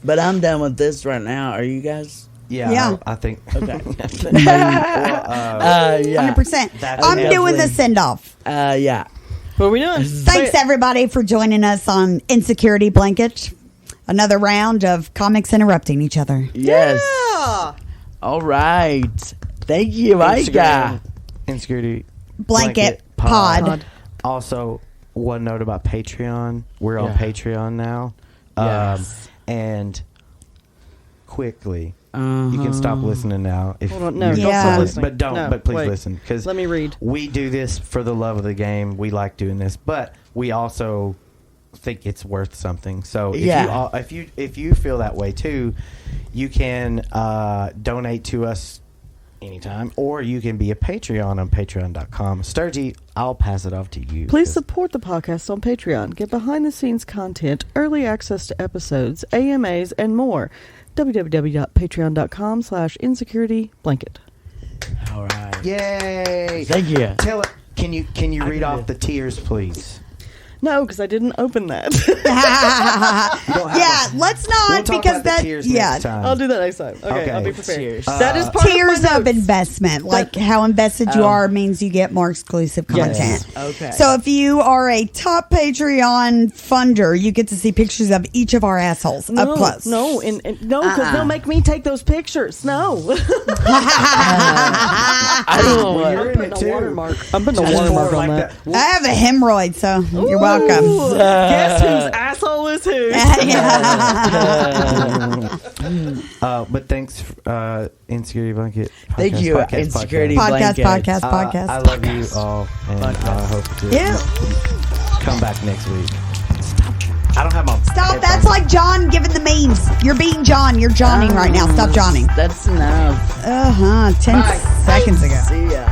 but I'm done with this right now. Are you guys? Yeah. I think. Okay. 100%. I'm doing the send off. Yeah. What are we doing? Thanks everybody for joining us on Insecurity Blanket. Another round of comics interrupting each other. Yes. Yeah. All right. Thank you, Micah. Insecurity Blanket Pod. Also, one note about Patreon. We're on Patreon now. Yes. And quickly, you can stop listening now. If Hold on, no, don't stop listening. But don't. No, but please wait. listen, because Let me read. We do this for the love of the game. We like doing this, but we also think it's worth something. So if you feel that way too, you can donate to us anytime, or you can be a Patreon on patreon.com. Sturgie, I'll pass it off to you. Please support the podcast on Patreon. Get behind-the-scenes content, early access to episodes, AMAs, and more. www.patreon.com/insecurity-blanket. All right. Yay! Thank you. Tell it. Can you read off the tiers, please? No, because I didn't open that. Let's not, we'll talk because about the tiers next time. I'll do that next time. Okay. I'll be prepared. Cheers. That is part tiers of my of notes. investment. Like how invested you are means you get more exclusive content. Yes. Okay. So if you are a top Patreon funder, you get to see pictures of each of our assholes up close. No, because they'll make me take those pictures. No. I don't know what. You're in it too. I'm putting a watermark on that. I have a hemorrhoid, so you're welcome. Guess whose asshole is whose? But thanks, Insecurity Blanket. Thank you, Insecurity Podcast. I love you all, and I hope to come back next week. Stop. I don't have my... Stop. That's like John giving the memes. You're being John. You're Johning right now. Stop Johning. That's enough. 10 seconds ago. See ya.